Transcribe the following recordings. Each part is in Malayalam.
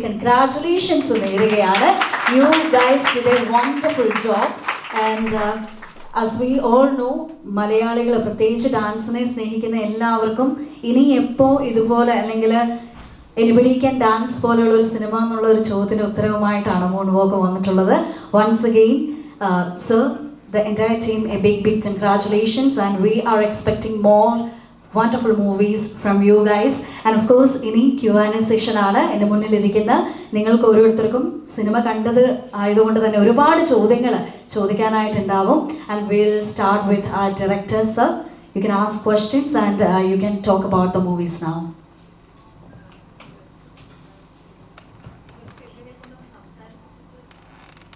കൺഗ്രാറ്റുലേഷൻസ് നേരുകയാണ്. You guys did a wonderful job and as we all know, മലയാളികൾ പ്രത്യേകിച്ച് ഡാൻസിനെ സ്നേഹിക്കുന്ന എല്ലാവർക്കും ഇനി എപ്പോൾ ഇതുപോലെ അല്ലെങ്കിൽ എനിബഡി ക്യാൻ ഡാൻസ് പോലെയുള്ള ഒരു സിനിമ എന്നുള്ള ഒരു ചോദ്യത്തിന് ഉത്തരവുമായിട്ടാണ് മൂൺ വാക്ക് വന്നിട്ടുള്ളത്. Once again sir, the entire team, a big congratulations, and we are expecting more wonderful movies from you guys. And of course ഇനി Q&A സെഷൻ ആണ്. എൻ്റെ മുന്നിലിരിക്കുന്ന നിങ്ങൾക്ക് ഓരോരുത്തർക്കും സിനിമ കണ്ടത് ആയതുകൊണ്ട് തന്നെ ഒരുപാട് ചോദ്യങ്ങൾ ചോദിക്കാനായിട്ടുണ്ടാവും. And we'll start with our director, sir. You can ask questions and you can talk about the movies now.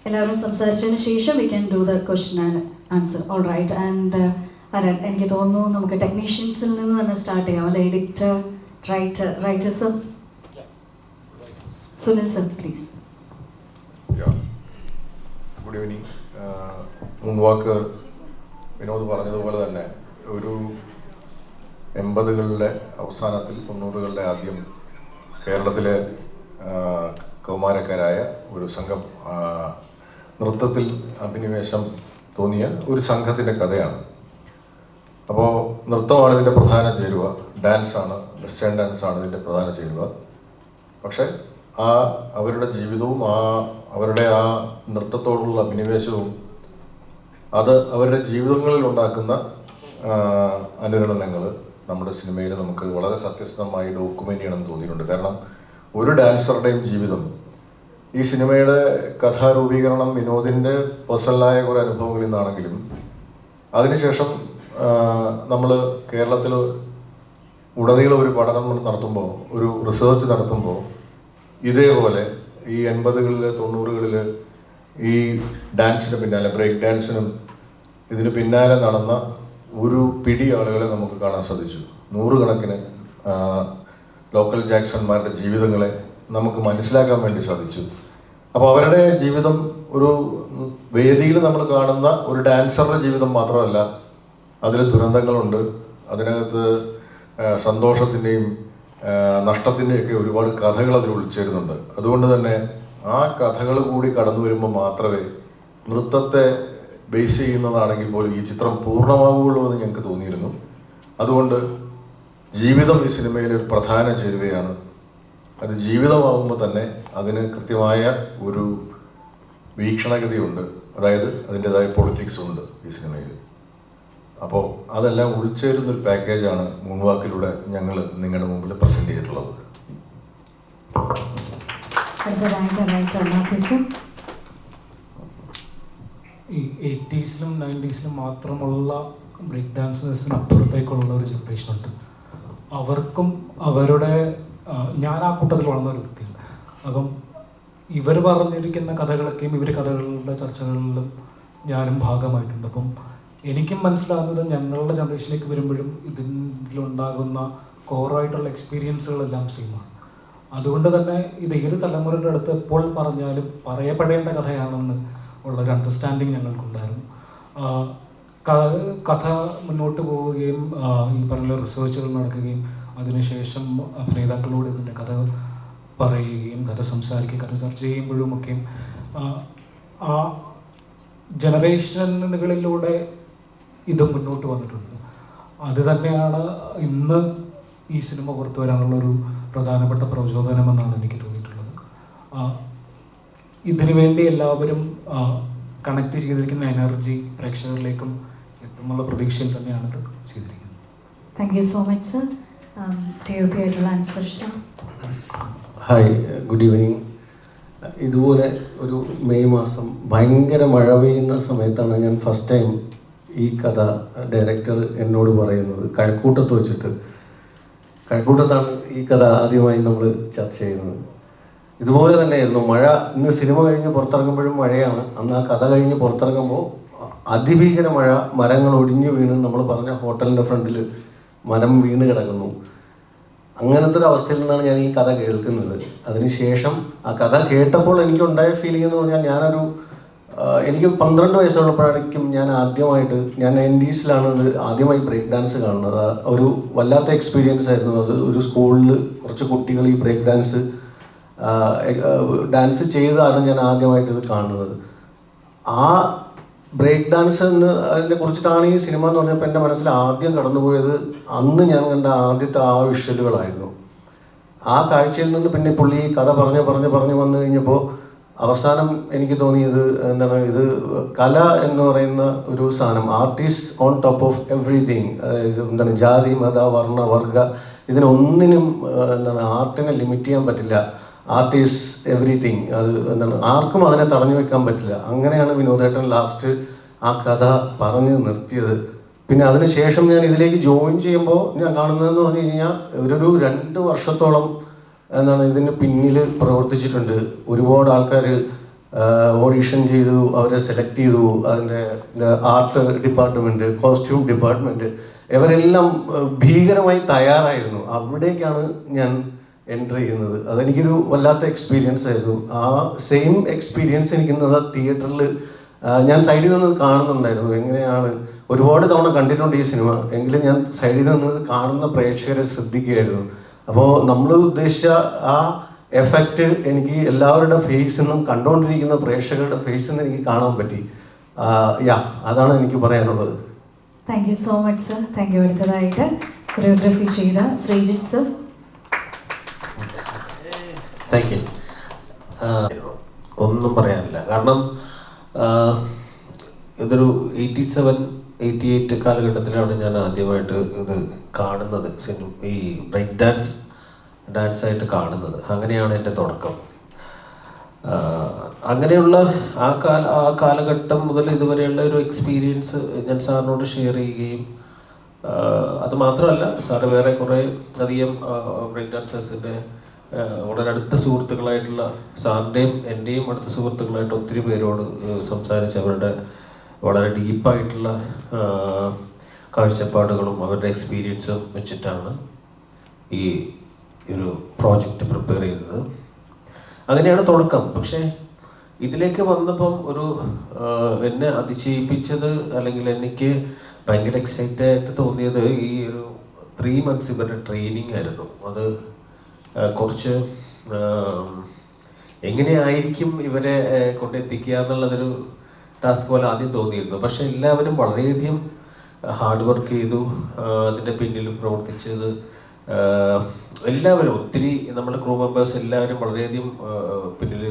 എല്ലാവരും സംസാരിച്ചതിന് ശേഷം we can do the question and answer. All right. And Aran, എനിക്ക് തോന്നുന്നു നമുക്ക് ടെക്നീഷ്യൻസിൽ നിന്ന് തന്നെ സ്റ്റാർട്ട് ചെയ്യാം അല്ലേ? Editor, writer sir, Sunil sir please. Good evening. Moonwalk Vinod പറഞ്ഞതുപോലെ തന്നെ ഒരു 80കളുടെ അവസാനത്തിൽ 90കളുടെ ആദ്യം കേരളത്തിലെ കൗമാരക്കാരായ ഒരു സംഘം നൃത്തത്തിൽ അഭിനിവേശം തോന്നിയ ഒരു സംഘത്തിൻ്റെ കഥയാണ്. അപ്പോൾ നൃത്തമാണ് ഇതിൻ്റെ പ്രധാന ചേരുവ, ഡാൻസാണ്, വെസ്റ്റേൺ ഡാൻസാണ് ഇതിൻ്റെ പ്രധാന ചേരുവ. പക്ഷേ അവരുടെ ജീവിതവും അവരുടെ ആ നൃത്തത്തോടുള്ള അഭിനിവേശവും അത് അവരുടെ ജീവിതങ്ങളിൽ ഉണ്ടാക്കുന്ന അനുരണനങ്ങൾ നമ്മുടെ സിനിമയിൽ നമുക്ക് വളരെ സത്യസന്ധമായി ഡോക്യുമെൻ്റ് ചെയ്യണമെന്ന് തോന്നിയിട്ടുണ്ട്. കാരണം ഒരു ഡാൻസറുടെയും ജീവിതം, ഈ സിനിമയുടെ കഥാരൂപീകരണം വിനോദിൻ്റെ പേഴ്സണലായ കുറേ അനുഭവങ്ങളിൽ നിന്നാണെങ്കിലും അതിനുശേഷം നമ്മൾ കേരളത്തിൽ ഉടനീളം ഒരു പഠനം നടത്തുമ്പോൾ, ഒരു റിസർച്ച് നടത്തുമ്പോൾ ഇതേപോലെ ഈ 80കളിൽ 90കളിൽ ഈ ഡാൻസിന് പിന്നാലെ, ബ്രേക്ക് ഡാൻസിനും ഇതിന് പിന്നാലെ നടന്ന ഒരു പിടി ആളുകളെ നമുക്ക് കാണാൻ സാധിച്ചു. 100 കണക്കിന് ലോക്കൽ ജാക്സന്മാരുടെ ജീവിതങ്ങളെ നമുക്ക് മനസ്സിലാക്കാൻ വേണ്ടി സാധിച്ചു. അപ്പോൾ അവരുടെ ജീവിതം ഒരു വേദിയിൽ നമ്മൾ കാണുന്ന ഒരു ഡാൻസറുടെ ജീവിതം മാത്രമല്ല, അതിൽ ദുരന്തങ്ങളുണ്ട്, അതിനകത്ത് സന്തോഷത്തിൻ്റെയും നഷ്ടത്തിൻ്റെയൊക്കെ ഒരുപാട് കഥകൾ അതിൽ ഉൾച്ചേരുന്നുണ്ട്. അതുകൊണ്ട് തന്നെ ആ കഥകൾ കൂടി കടന്നു വരുമ്പോൾ മാത്രമേ നൃത്തത്തെ ബേസ് ചെയ്യുന്നതാണെങ്കിൽ പോലും ഈ ചിത്രം പൂർണ്ണമാവുകയുള്ളൂ എന്ന് ഞങ്ങൾക്ക് തോന്നിയിരുന്നു. അതുകൊണ്ട് ജീവിതം ഈ സിനിമയിലെ ഒരു പ്രധാന ചേരുവയാണ്. അത് ജീവിതമാകുമ്പോൾ തന്നെ അതിന് കൃത്യമായ ഒരു വീക്ഷണഗതിയുണ്ട്, അതായത് അതിൻ്റെതായ പൊളിറ്റിക്സും ഉണ്ട് ഈ സിനിമയിൽ. അപ്പോൾ അതെല്ലാം ഉൾച്ചേരുന്നൊരു പാക്കേജാണ് മൂൺവാക്കിലൂടെ ഞങ്ങൾ നിങ്ങളുടെ മുമ്പിൽ പ്രസൻറ്റ് ചെയ്തിട്ടുള്ളത്. ഈ 80s-ലും 90s-ലും മാത്രമുള്ള ബ്രേക്ക് ഡാൻസേഴ്സിന് അപ്പുറത്തേക്കുള്ള ഒരു ജനറേഷൻ ഉണ്ട്. അവർക്കും അവരുടെ, ഞാൻ ആ കൂട്ടത്തിൽ വളർന്ന ഒരു വ്യക്തിയാണ്. അപ്പം ഇവർ പറഞ്ഞിരിക്കുന്ന കഥകളൊക്കെയും കഥകളുടെ ചർച്ചകളിലും ഞാനും ഭാഗമായിട്ടുണ്ട്. അപ്പം എനിക്കും മനസ്സിലാകുന്നത് ഞങ്ങളുടെ ജനറേഷനിലേക്ക് വരുമ്പോഴും ഇതിലുണ്ടാകുന്ന കോറായിട്ടുള്ള എക്സ്പീരിയൻസുകളെല്ലാം സെയിമാണ്. അതുകൊണ്ട് തന്നെ ഇത് ഏത് തലമുറയുടെ അടുത്ത് എപ്പോൾ പറഞ്ഞാലും പറയപ്പെടേണ്ട കഥയാണെന്ന് ഉള്ളൊരു അണ്ടർസ്റ്റാൻഡിങ് ഞങ്ങൾക്കുണ്ടായിരുന്നു. കഥ മുന്നോട്ട് പോവുകയും ഈ പറഞ്ഞ റിസർച്ചുകൾ നടക്കുകയും അതിനുശേഷം അഭിനേതാക്കളോട് ഇതിൻ്റെ കഥ പറയുകയും കഥ സംസാരിക്കുകയും കഥ ചർച്ച ചെയ്യുമ്പോഴുമൊക്കെയും ആ ജനറേഷനുകളിലൂടെ ഇത് മുന്നോട്ട് വന്നിട്ടുണ്ട്. അത് തന്നെയാണ് ഇന്ന് ഈ സിനിമ പുറത്തു വരാനുള്ളൊരു പ്രധാനപ്പെട്ട പ്രചോദനമെന്നാണ് എനിക്ക് തോന്നിയിട്ടുള്ളത്. ഇതിനു വേണ്ടി എല്ലാവരും കണക്ട് ചെയ്തിരിക്കുന്ന എനർജി പ്രേക്ഷകരിലേക്കും എത്തുന്നുള്ള പ്രതീക്ഷയിൽ തന്നെയാണ് ഇത് ചെയ്തിരിക്കുന്നത്. Thank you so much sir. Hi, good evening. ഇതുപോലെ ഒരു മെയ് മാസം ഭയങ്കര മഴ പെയ്യുന്ന സമയത്താണ് ഞാൻ ഫസ്റ്റ് ടൈം ഈ കഥ ഡയറക്ടർ എന്നോട് പറയുന്നത്. കഴക്കൂട്ടത്ത് വെച്ചിട്ട്, കഴക്കൂട്ടത്താണ് ഈ കഥ ആദ്യമായി നമ്മൾ ചർച്ച ചെയ്യുന്നത്. ഇതുപോലെ തന്നെയായിരുന്നു മഴ. ഇന്ന് സിനിമ കഴിഞ്ഞ് പുറത്തിറങ്ങുമ്പോഴും മഴയാണ്. അന്ന് ആ കഥ കഴിഞ്ഞ് പുറത്തിറങ്ങുമ്പോൾ അതിഭീകര മഴ, മരങ്ങൾ ഒടിഞ്ഞു വീണ്, നമ്മൾ പറഞ്ഞ ഹോട്ടലിൻ്റെ ഫ്രണ്ടിൽ മരം വീണ് കിടക്കുന്നു. അങ്ങനത്തെ ഒരു അവസ്ഥയിൽ നിന്നാണ് ഞാൻ ഈ കഥ കേൾക്കുന്നത്. അതിനുശേഷം ആ കഥ കേട്ടപ്പോൾ എനിക്കുണ്ടായ ഫീലിംഗ് എന്ന് പറഞ്ഞാൽ എനിക്ക് 12 വയസ്സുള്ളപ്പോഴായിരിക്കും ഞാൻ 90s-ലാണ് ഇത് ആദ്യമായി ബ്രേക്ക് ഡാൻസ് കാണുന്നത്. ഒരു വല്ലാത്ത എക്സ്പീരിയൻസ് ആയിരുന്നു അത്. ഒരു സ്കൂളിൽ കുറച്ച് കുട്ടികൾ ഈ ബ്രേക്ക് ഡാൻസ് ഡാൻസ് ചെയ്തതാണ് ഞാൻ ആദ്യമായിട്ട് ഇത് കാണുന്നത്. ആ ബ്രേക്ക് ഡാൻസ് എന്ന് അതിനെ കുറിച്ചിട്ടാണ് ഈ സിനിമ എന്ന് പറഞ്ഞപ്പോൾ എൻ്റെ മനസ്സിൽ ആദ്യം കടന്നുപോയത് അന്ന് ഞാൻ കണ്ട ആദ്യത്തെ ആ വിഷ്വലുകളായിരുന്നു. ആ കാഴ്ചയിൽ നിന്ന് പിന്നെ പുള്ളി കഥ പറഞ്ഞ് വന്നു കഴിഞ്ഞപ്പോൾ അവസാനം എനിക്ക് തോന്നിയത് എന്താണ്, ഇത് കല എന്ന് പറയുന്ന ഒരു സാധനം, artist on top of everything, അതായത് എന്താണ് ജാതി മത വർണ്ണ വർഗ ഇതിനൊന്നിനും എന്താണ് ആർട്ടിനെ ലിമിറ്റ് ചെയ്യാൻ പറ്റില്ല. ആർട്ടിസ്റ്റ് എവ്രിതിങ്, അത് എന്താണ് ആർക്കും അതിനെ തടഞ്ഞു വെക്കാൻ പറ്റില്ല. അങ്ങനെയാണ് വിനോദേട്ടൻ ലാസ്റ്റ് ആ കഥ പറഞ്ഞ് നിർത്തിയത്. പിന്നെ അതിനുശേഷം ഞാൻ ഇതിലേക്ക് ജോയിൻ ചെയ്യുമ്പോൾ ഞാൻ കാണുന്നതെന്ന് പറഞ്ഞു കഴിഞ്ഞാൽ ഒരു 2 വർഷത്തോളം എന്താണ് ഇതിന് പിന്നിൽ പ്രവർത്തിച്ചിട്ടുണ്ട്. ഒരുപാട് ആൾക്കാർ ഓഡീഷൻ ചെയ്തു, അവരെ സെലക്ട് ചെയ്തു. അതിൻ്റെ ആർട്ട് ഡിപ്പാർട്ട്മെൻറ്റ്, കോസ്റ്റ്യൂം ഡിപ്പാർട്ട്മെൻറ്റ്, ഇവരെല്ലാം ഭീകരമായി തയ്യാറായിരുന്നു. അവിടേക്കാണ് ഞാൻ എൻ്റർ ചെയ്യുന്നത്. അതെനിക്കൊരു വല്ലാത്ത എക്സ്പീരിയൻസ് ആയിരുന്നു. ആ സെയിം എക്സ്പീരിയൻസ് എനിക്ക് ഇന്നത് തിയേറ്ററിൽ ഞാൻ സൈഡിൽ നിന്ന് കാണുന്നുണ്ടായിരുന്നു. എങ്ങനെയാണ്, ഒരുപാട് തവണ കണ്ടിട്ടുണ്ട് ഈ സിനിമ, എങ്കിലും ഞാൻ സൈഡിൽ നിന്ന് കാണുന്ന പ്രേക്ഷകരെ ശ്രദ്ധിക്കുകയായിരുന്നു. അപ്പോൾ നമ്മൾ ഉദ്ദേശിച്ച ആ എഫക്റ്റ് എനിക്ക് എല്ലാവരുടെ ഫേസിൽ നിന്നും, കണ്ടുകൊണ്ടിരിക്കുന്ന പ്രേക്ഷകരുടെ ഫേസിൽ നിന്ന് എനിക്ക് കാണാൻ പറ്റി. അതാണ് എനിക്ക് പറയാനുള്ളത്. Thank you so much sir. Thank you. അടുത്തതായിട്ട് കൊറിയോഗ്രാഫി ചെയ്ത ശ്രീജിത്ത് സർ. Thank you. ഒന്നും പറയാനില്ല, കാരണം ഇതൊരു 87-88 കാലഘട്ടത്തിലാണ് ഞാൻ ആദ്യമായിട്ട് ഇത് കാണുന്നത്, ഈ ബ്രേക്ക് ഡാൻസായിട്ട് കാണുന്നത്. അങ്ങനെയാണ് എൻ്റെ തുടക്കം. അങ്ങനെയുള്ള ആ കാലഘട്ടം മുതൽ ഇതുവരെയുള്ള ഒരു എക്സ്പീരിയൻസ് ഞാൻ സാറിനോട് ഷെയർ ചെയ്യുകയും, അത് മാത്രമല്ല സാറ് വേറെ കുറേ അധികം ബ്രേക്ക് ഡാൻസേഴ്സിൻ്റെ വളരെ അടുത്ത സുഹൃത്തുക്കളായിട്ടുള്ള സാറിൻ്റെയും എൻ്റെയും അടുത്ത സുഹൃത്തുക്കളായിട്ട് ഒത്തിരി പേരോട് സംസാരിച്ച് അവരുടെ വളരെ ഡീപ്പായിട്ടുള്ള കാഴ്ചപ്പാടുകളും അവരുടെ എക്സ്പീരിയൻസും വെച്ചിട്ടാണ് ഈ ഒരു പ്രോജക്റ്റ് പ്രിപ്പയർ ചെയ്തത്. അങ്ങനെയാണ് തുടക്കം. പക്ഷേ ഇതിലേക്ക് വന്നപ്പം എന്നെ അതിശയിപ്പിച്ചത്, അല്ലെങ്കിൽ എനിക്ക് ഭയങ്കര എക്സൈറ്റഡ് ആയിട്ട് തോന്നിയത് ഈ ഒരു 3 months ഇവരുടെ ട്രെയിനിങ് ആയിരുന്നു. അത് കുറച്ച് എങ്ങനെയായിരിക്കും ഇവരെ കൊണ്ടെത്തിക്കുക എന്നുള്ളതൊരു ടാസ്ക് പോലെ ആദ്യം തോന്നിയിരുന്നു. പക്ഷെ എല്ലാവരും വളരെയധികം ഹാർഡ് വർക്ക് ചെയ്തു. അതിൻ്റെ പിന്നിൽ പ്രവർത്തിച്ചത് എല്ലാവരും, ഒത്തിരി നമ്മുടെ ക്രൂ മെമ്പേഴ്സ് എല്ലാവരും വളരെയധികം പിന്നിൽ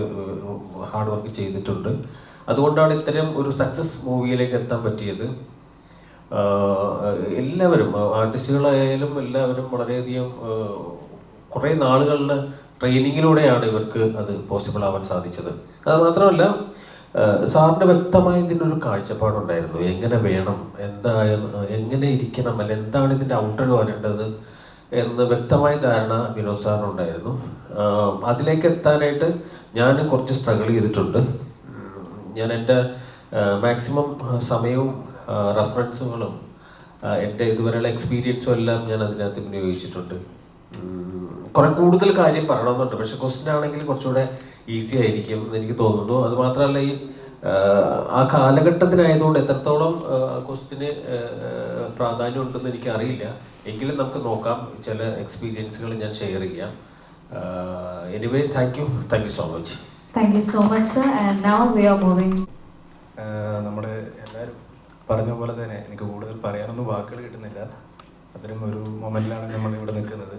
ഹാർഡ് വർക്ക് ചെയ്തിട്ടുണ്ട്. അതുകൊണ്ടാണ് ഇത്തരം ഒരു സക്സസ് മൂവിയിലേക്ക് എത്താൻ പറ്റിയത്. എല്ലാവരും ആർട്ടിസ്റ്റുകളായാലും എല്ലാവരും വളരെയധികം കുറേ നാളുകളുടെ ട്രെയിനിങ്ങിലൂടെയാണ് ഇവർക്ക് അത് പോസിബിൾ ആവാൻ സാധിച്ചത്. അത് മാത്രമല്ല, സാറിൻ്റെ വ്യക്തമായ ഇതിനൊരു കാഴ്ചപ്പാടുണ്ടായിരുന്നു. എങ്ങനെ വേണം, എങ്ങനെ ഇരിക്കണം, അല്ല എന്താണ് ഇതിൻ്റെ ഔട്ടർ വരേണ്ടത് എന്ന് വ്യക്തമായ ധാരണ വിനോദ് സാറിനുണ്ടായിരുന്നു. അതിലേക്ക് എത്താനായിട്ട് ഞാൻ കുറച്ച് സ്ട്രഗിൾ ചെയ്തിട്ടുണ്ട്. ഞാൻ എൻ്റെ മാക്സിമം സമയവും റെഫറൻസുകളും എൻ്റെ ഇതുവരെയുള്ള എക്സ്പീരിയൻസും എല്ലാം ഞാൻ അതിനകത്ത് വിനിയോഗിച്ചിട്ടുണ്ട്. കുറെ കൂടുതൽ കാര്യം പറയണമെന്നുണ്ട്, പക്ഷെ ക്വസ്റ്റ്യൻ ആണെങ്കിൽ കുറച്ചുകൂടെ ഈസി ആയിരിക്കും എന്ന് എനിക്ക് തോന്നുന്നു. അത് മാത്രമല്ല, ഈ ആ കാലഘട്ടത്തിനായതുകൊണ്ട് എത്രത്തോളം ക്വസ്റ്റ്യന് പ്രാധാന്യം ഉണ്ടെന്ന് എനിക്ക് അറിയില്ല. എങ്കിലും നമുക്ക് നോക്കാം. ചില എക്സ്പീരിയൻസുകൾ ഞാൻ ഷെയർ ചെയ്യാം. Anyway, thank you so much. Thank you so much sir. And now we R moving. നമ്മുടെ എല്ലാവരും പറഞ്ഞ പോലെ തന്നെ എനിക്ക് കൂടുതൽ പറയാനൊന്നും വാക്കുകൾ കിട്ടുന്നില്ല. അത്തരം ഒരു മൊമെന്റിലാണ് നമ്മൾ ഇവിടെ നിൽക്കുന്നത്.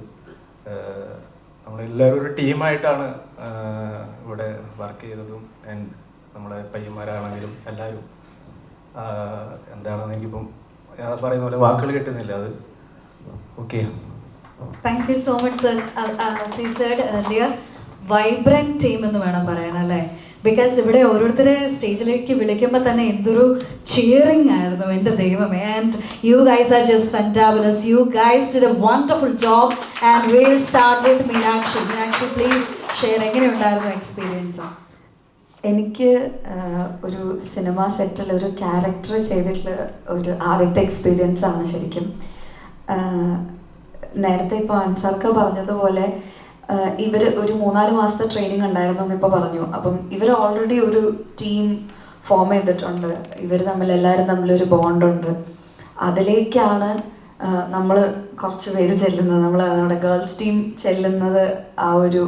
നമ്മളെല്ലാവരും ഒരു ടീമായിട്ടാണ് ഇവിടെ വർക്ക് ചെയ്തതും. ആൻഡ് നമ്മളെ പയ്യന്മാരാണെങ്കിലും എല്ലാവരും എന്താണെന്ന് എനിക്കിപ്പം പറയുന്ന പോലെ വാക്കുകൾ കിട്ടുന്നില്ല. അത് okay. Thank you so much sir. As he said earlier, vibrant team എന്ന് വേണം പറയാൻ, അല്ലേ? ബിക്കോസ് ഇവിടെ ഓരോരുത്തരെ സ്റ്റേജിലേക്ക് വിളിക്കുമ്പോൾ തന്നെ എന്തൊരു ചിയറിംഗ് ആയിരുന്നു, എൻ്റെ ദൈവമേ. And you guys are just fantabulous. You guys did a wonderful job. And will start with Meenakshi. Meenakshi, please share. എങ്ങനെയുണ്ടായിരുന്നു എക്സ്പീരിയൻസ്? എനിക്ക് ഒരു സിനിമ സെറ്റിൽ ഒരു ക്യാരക്ടർ ചെയ്തിട്ടുള്ള ഒരു ആദ്യത്തെ എക്സ്പീരിയൻസ് ആണ് ശരിക്കും. നേരത്തെ ഇപ്പോൾ അൻസാർക്ക് പറഞ്ഞതുപോലെ ഇവർ ഒരു 3-4 മാസത്തെ ട്രെയിനിങ് ഉണ്ടായിരുന്നു എന്നിപ്പോൾ പറഞ്ഞു. അപ്പം ഇവർ ഓൾറെഡി ഒരു ടീം ഫോം ചെയ്തിട്ടുണ്ട്. ഇവർ എല്ലാവരും തമ്മിലൊരു ബോണ്ടുണ്ട്. അതിലേക്കാണ് നമ്മൾ കുറച്ച് പേര് ചെല്ലുന്നത്, നമ്മുടെ ഗേൾസ് ടീം ചെല്ലുന്നത് ആ ഒരു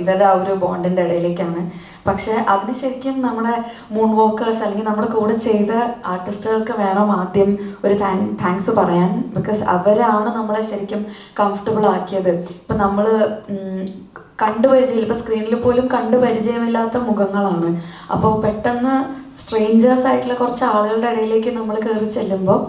ഇവരുടെ ആ ഒരു ബോണ്ടിൻ്റെ ഇടയിലേക്കാണ്. പക്ഷേ അതിന് ശരിക്കും നമ്മുടെ മൂൺ വോക്കേഴ്സ് അല്ലെങ്കിൽ നമ്മുടെ കൂടെ ചെയ്ത ആർട്ടിസ്റ്റുകൾക്ക് വേണം ആദ്യം ഒരു താങ്ക്സ് പറയാൻ. ബിക്കോസ് അവരാണ് നമ്മളെ ശരിക്കും കംഫർട്ടബിൾ ആക്കിയത്. ഇപ്പം നമ്മൾ കണ്ടുപരിചയം, ഇപ്പോൾ സ്ക്രീനിൽ പോലും കണ്ടുപരിചയമില്ലാത്ത മുഖങ്ങളാണ്. അപ്പോൾ പെട്ടെന്ന് സ്ട്രേഞ്ചേഴ്സ് ആയിട്ടുള്ള കുറച്ച് ആളുകളുടെ ഇടയിലേക്ക് നമ്മൾ കയറി ചെല്ലുമ്പോൾ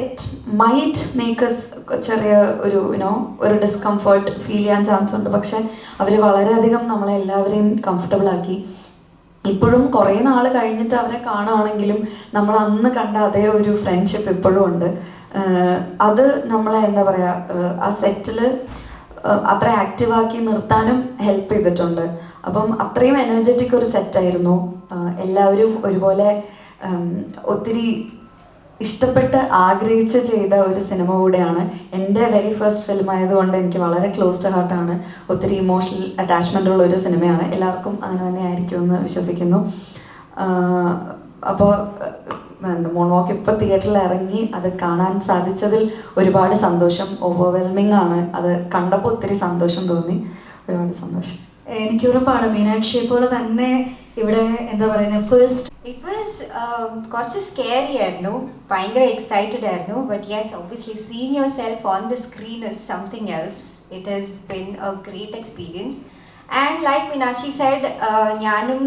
ഇറ്റ് മൈറ്റ് മേക്ക് എസ് ചെറിയ ഒരു ഡിസ്കംഫർട്ട് ഫീൽ ചെയ്യാൻ ചാൻസ് ഉണ്ട്. പക്ഷെ അവർ വളരെയധികം നമ്മളെല്ലാവരെയും കംഫർട്ടബിൾ ആക്കി. ഇപ്പോഴും കുറേ നാൾ കഴിഞ്ഞിട്ട് അവരെ കാണുകയാണെങ്കിലും നമ്മൾ അന്ന് കണ്ട അതേ ഒരു ഫ്രണ്ട്ഷിപ്പ് ഇപ്പോഴും ഉണ്ട്. അത് നമ്മളെ എന്താ പറയുക, ആ സെറ്റിൽ അത്ര ആക്റ്റീവാക്കി നിർത്താനും ഹെൽപ്പ് ചെയ്തിട്ടുണ്ട്. അപ്പം അത്രയും എനർജറ്റിക് ഒരു സെറ്റായിരുന്നു. എല്ലാവരും ഒരുപോലെ ഒത്തിരി ഇഷ്ടപ്പെട്ട് ആഗ്രഹിച്ച് ചെയ്ത ഒരു സിനിമ കൂടെയാണ്. എൻ്റെ വെരി ഫസ്റ്റ് ഫിലിം ആയതുകൊണ്ട് എനിക്ക് വളരെ ക്ലോസ് ടു ഹാർട്ടാണ്. ഒത്തിരി ഇമോഷണൽ അറ്റാച്ച്മെൻ്റ് ഉള്ള ഒരു സിനിമയാണ്. എല്ലാവർക്കും അങ്ങനെ തന്നെ ആയിരിക്കുമെന്ന് വിശ്വസിക്കുന്നു. അപ്പോൾ മൂൺ വാക്ക് ഇപ്പോൾ തിയേറ്ററിൽ ഇറങ്ങി അത് കാണാൻ സാധിച്ചതിൽ ഒരുപാട് സന്തോഷം. ഓവർവെൽമിംഗ് ആണ്. അത് കണ്ടപ്പോൾ ഒത്തിരി സന്തോഷം തോന്നി. ഒരുപാട് സന്തോഷം. എനിക്ക് ഉറപ്പാണ് മീനാക്ഷിയെ പോലെ തന്നെ ഇവിടെ എന്താ പറയുന്നത് ഫസ്റ്റ് ഇറ്റ് വാസ് കുറച്ച് സ്കേറി ആയിരുന്നു, ഭയങ്കര എക്സൈറ്റഡ് ആയിരുന്നു. But yes, obviously seeing yourself on the screen is something else. It has been a great experience. And like Meenakshi said, ഞാനും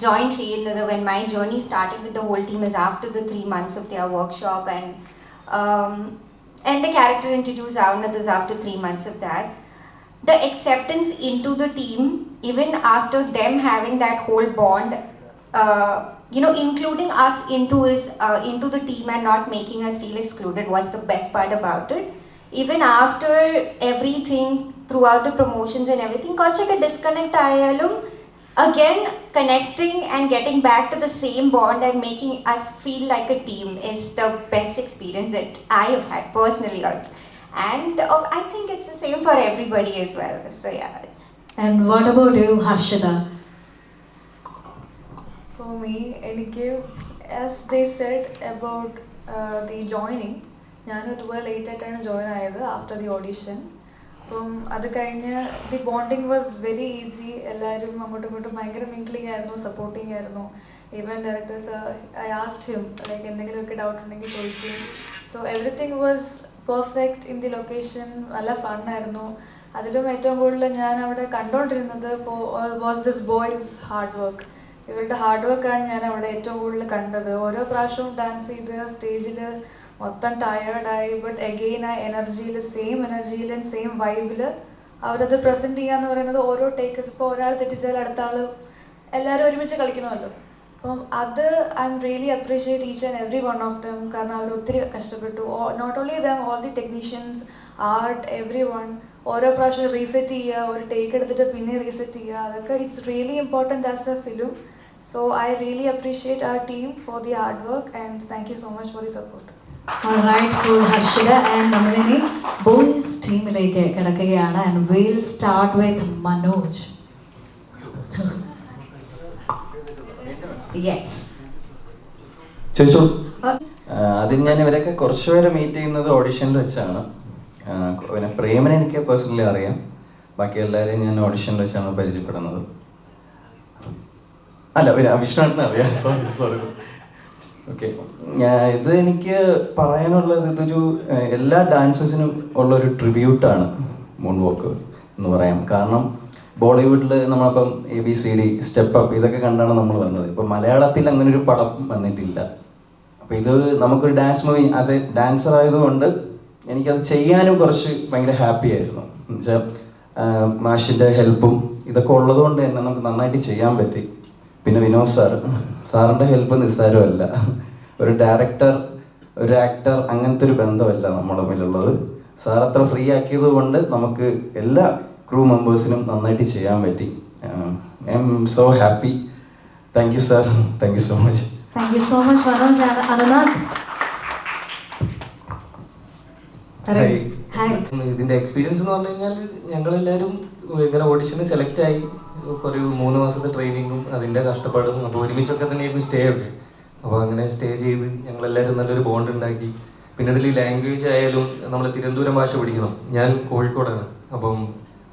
join ചെയ്യുന്നത് when my journey started with the whole team is after the 3 months of their workshop, and the character introduced Avnath is after 3 months of that. The acceptance into the team, even after them having that whole bond, including us into the team and not making us feel excluded was the best part about it. Even after everything, throughout the promotions and everything, korchakka disconnect ayalum, again connecting and getting back to the same bond and making us feel like a team is the best experience that I have had personally. And I think it's the same for everybody as well. So yeah. And what about you, Harshita? For me, as they said about the joining, ഞാൻ ഇതുപോലെ ലേറ്റ് ആയിട്ടാണ് ജോയിൻ ആയത് ആഫ്റ്റർ ദി ഓഡിഷൻ. അപ്പം അത് കഴിഞ്ഞ് the bonding was very easy. എല്ലാവരും അങ്ങോട്ടും ഇങ്ങോട്ടും ഭയങ്കര മിംഗ്ലിംഗ് ആയിരുന്നു, സപ്പോർട്ടിങ് ആയിരുന്നു. Even directors I asked him like എന്തെങ്കിലുമൊക്കെ ഡൗട്ട് ഉണ്ടെങ്കിൽ ചോദിക്കും. So everything was perfect in the location. നല്ല ഫണ്ണായിരുന്നു. അതിലും ഏറ്റവും കൂടുതൽ ഞാൻ അവിടെ കണ്ടുകൊണ്ടിരുന്നത് was this boys hard work. ഇവരുടെ ഹാർഡ് വർക്കാണ് ഞാൻ അവിടെ ഏറ്റവും കൂടുതൽ കണ്ടത്. ഓരോ പ്രാവശ്യവും ഡാൻസ് ചെയ്ത് സ്റ്റേജിൽ മൊത്തം ടയേർഡായി, ബട്ട് അഗെയിൻ ആ എനർജിയിൽ, സെയിം എനർജിയിൽ ആൻഡ് സെയിം വൈബിൽ അവരത് പ്രസൻറ്റ് ചെയ്യാന്ന് പറയുന്നത് ഓരോ ടേക്കേഴ്സ്. ഇപ്പോൾ ഒരാൾ തെറ്റിച്ചാൽ അടുത്ത ആൾ എല്ലാവരും ഒരുമിച്ച് കളിക്കണമല്ലോ. അപ്പം അത് I am really appreciate each and every one of them. കാരണം അവർ ഒത്തിരി കഷ്ടപ്പെട്ടു. Not only them, all the technicians, art, every one. ഓരോ പ്രാവശ്യം റീസെറ്റ് ചെയ്യുക, ഒരു ടേക്ക് എടുത്തിട്ട് പിന്നെ റീസെറ്റ് ചെയ്യുക, അതൊക്കെ it's really important as a film. So I really appreciate our team for the hard work and thank you so much for the support. Alright, cool, Harshita. And നമ്മളിനി ബോയ്സ് ടീമിലേക്ക് കിടക്കുകയാണ്. And we'll start with Manoj. Yes. ചോദിച്ചോ. ആദ്യം ഞാൻ ഇവരൊക്കെ കുറച്ചുപേരെ മീറ്റ് ചെയ്യുന്നത് ഓഡിഷനിൽ വെച്ചാണ്. പിന്നെ പ്രേമനെ എനിക്ക് പേഴ്സണലി അറിയാം. ബാക്കി എല്ലാവരെയും ഞാൻ ഓഡിഷനിൽ വെച്ചാണ് പരിചയപ്പെടുന്നത്. അല്ല, വിഷ്ണുവിനെ അറിയാം. സോറി. ഓക്കെ, ഇത് എനിക്ക് പറയാനുള്ളത്, ഇതൊരു എല്ലാ ഡാൻസേഴ്സിനും ഉള്ളൊരു ട്രിബ്യൂട്ടാണ് മൂൺ വാക്ക് എന്ന് പറയാം. കാരണം ബോളിവുഡിൽ നമ്മളിപ്പം ABCD, സ്റ്റെപ്പ് അപ്പ് ഇതൊക്കെ കണ്ടാണ് നമ്മൾ വന്നത്. ഇപ്പം മലയാളത്തിൽ അങ്ങനെ ഒരു പടം വന്നിട്ടില്ല. അപ്പോൾ ഇത് നമുക്കൊരു dance movie, as A dancer ആയതുകൊണ്ട് എനിക്കത് ചെയ്യാനും കുറച്ച് ഭയങ്കര ഹാപ്പി ആയിരുന്നു. എന്നുവെച്ചാൽ മാഷിൻ്റെ ഹെൽപ്പും ഇതൊക്കെ ഉള്ളതുകൊണ്ട് തന്നെ നമുക്ക് നന്നായിട്ട് ചെയ്യാൻ പറ്റി. പിന്നെ വിനോദ് സാറിൻ്റെ ഹെൽപ്പ് നിസ്സാരമല്ല. ഒരു ഡയറക്ടർ, ഒരു ആക്ടർ, അങ്ങനത്തെ ഒരു ബന്ധമല്ല നമ്മുടെ തമ്മിലുള്ളത്. സാർ അത്ര ഫ്രീ ആക്കിയത് കൊണ്ട് നമുക്ക് എല്ലാ ക്രൂ മെമ്പേഴ്സിനും നന്നായിട്ട് ചെയ്യാൻ പറ്റി. I M so happy. Thank you sir. Thank you so much. Thank you so much, Manoj. Ananth. Hi. ഇതിൻ്റെ എക്സ്പീരിയൻസ് എന്ന് പറഞ്ഞു കഴിഞ്ഞാൽ ഞങ്ങളെല്ലാവരും ഇങ്ങനെ ഓഡിഷന് സെലക്ട് ആയി. ഒരു 3 മാസത്തെ ട്രെയിനിങ്ങും അതിൻ്റെ കഷ്ടപ്പാടും, അപ്പോൾ ഒരുമിച്ചൊക്കെ തന്നെയായിരുന്നു സ്റ്റേ ഒക്കെ. അപ്പോൾ അങ്ങനെ സ്റ്റേ ചെയ്ത് ഞങ്ങളെല്ലാവരും നല്ലൊരു ബോണ്ട് ഉണ്ടാക്കി. പിന്നെ ഇതിൽ ലാംഗ്വേജ് ആയാലും നമ്മൾ തിരുവനന്തപുരം ഭാഷ പഠിക്കണം. ഞാൻ കോഴിക്കോടാണ്. അപ്പം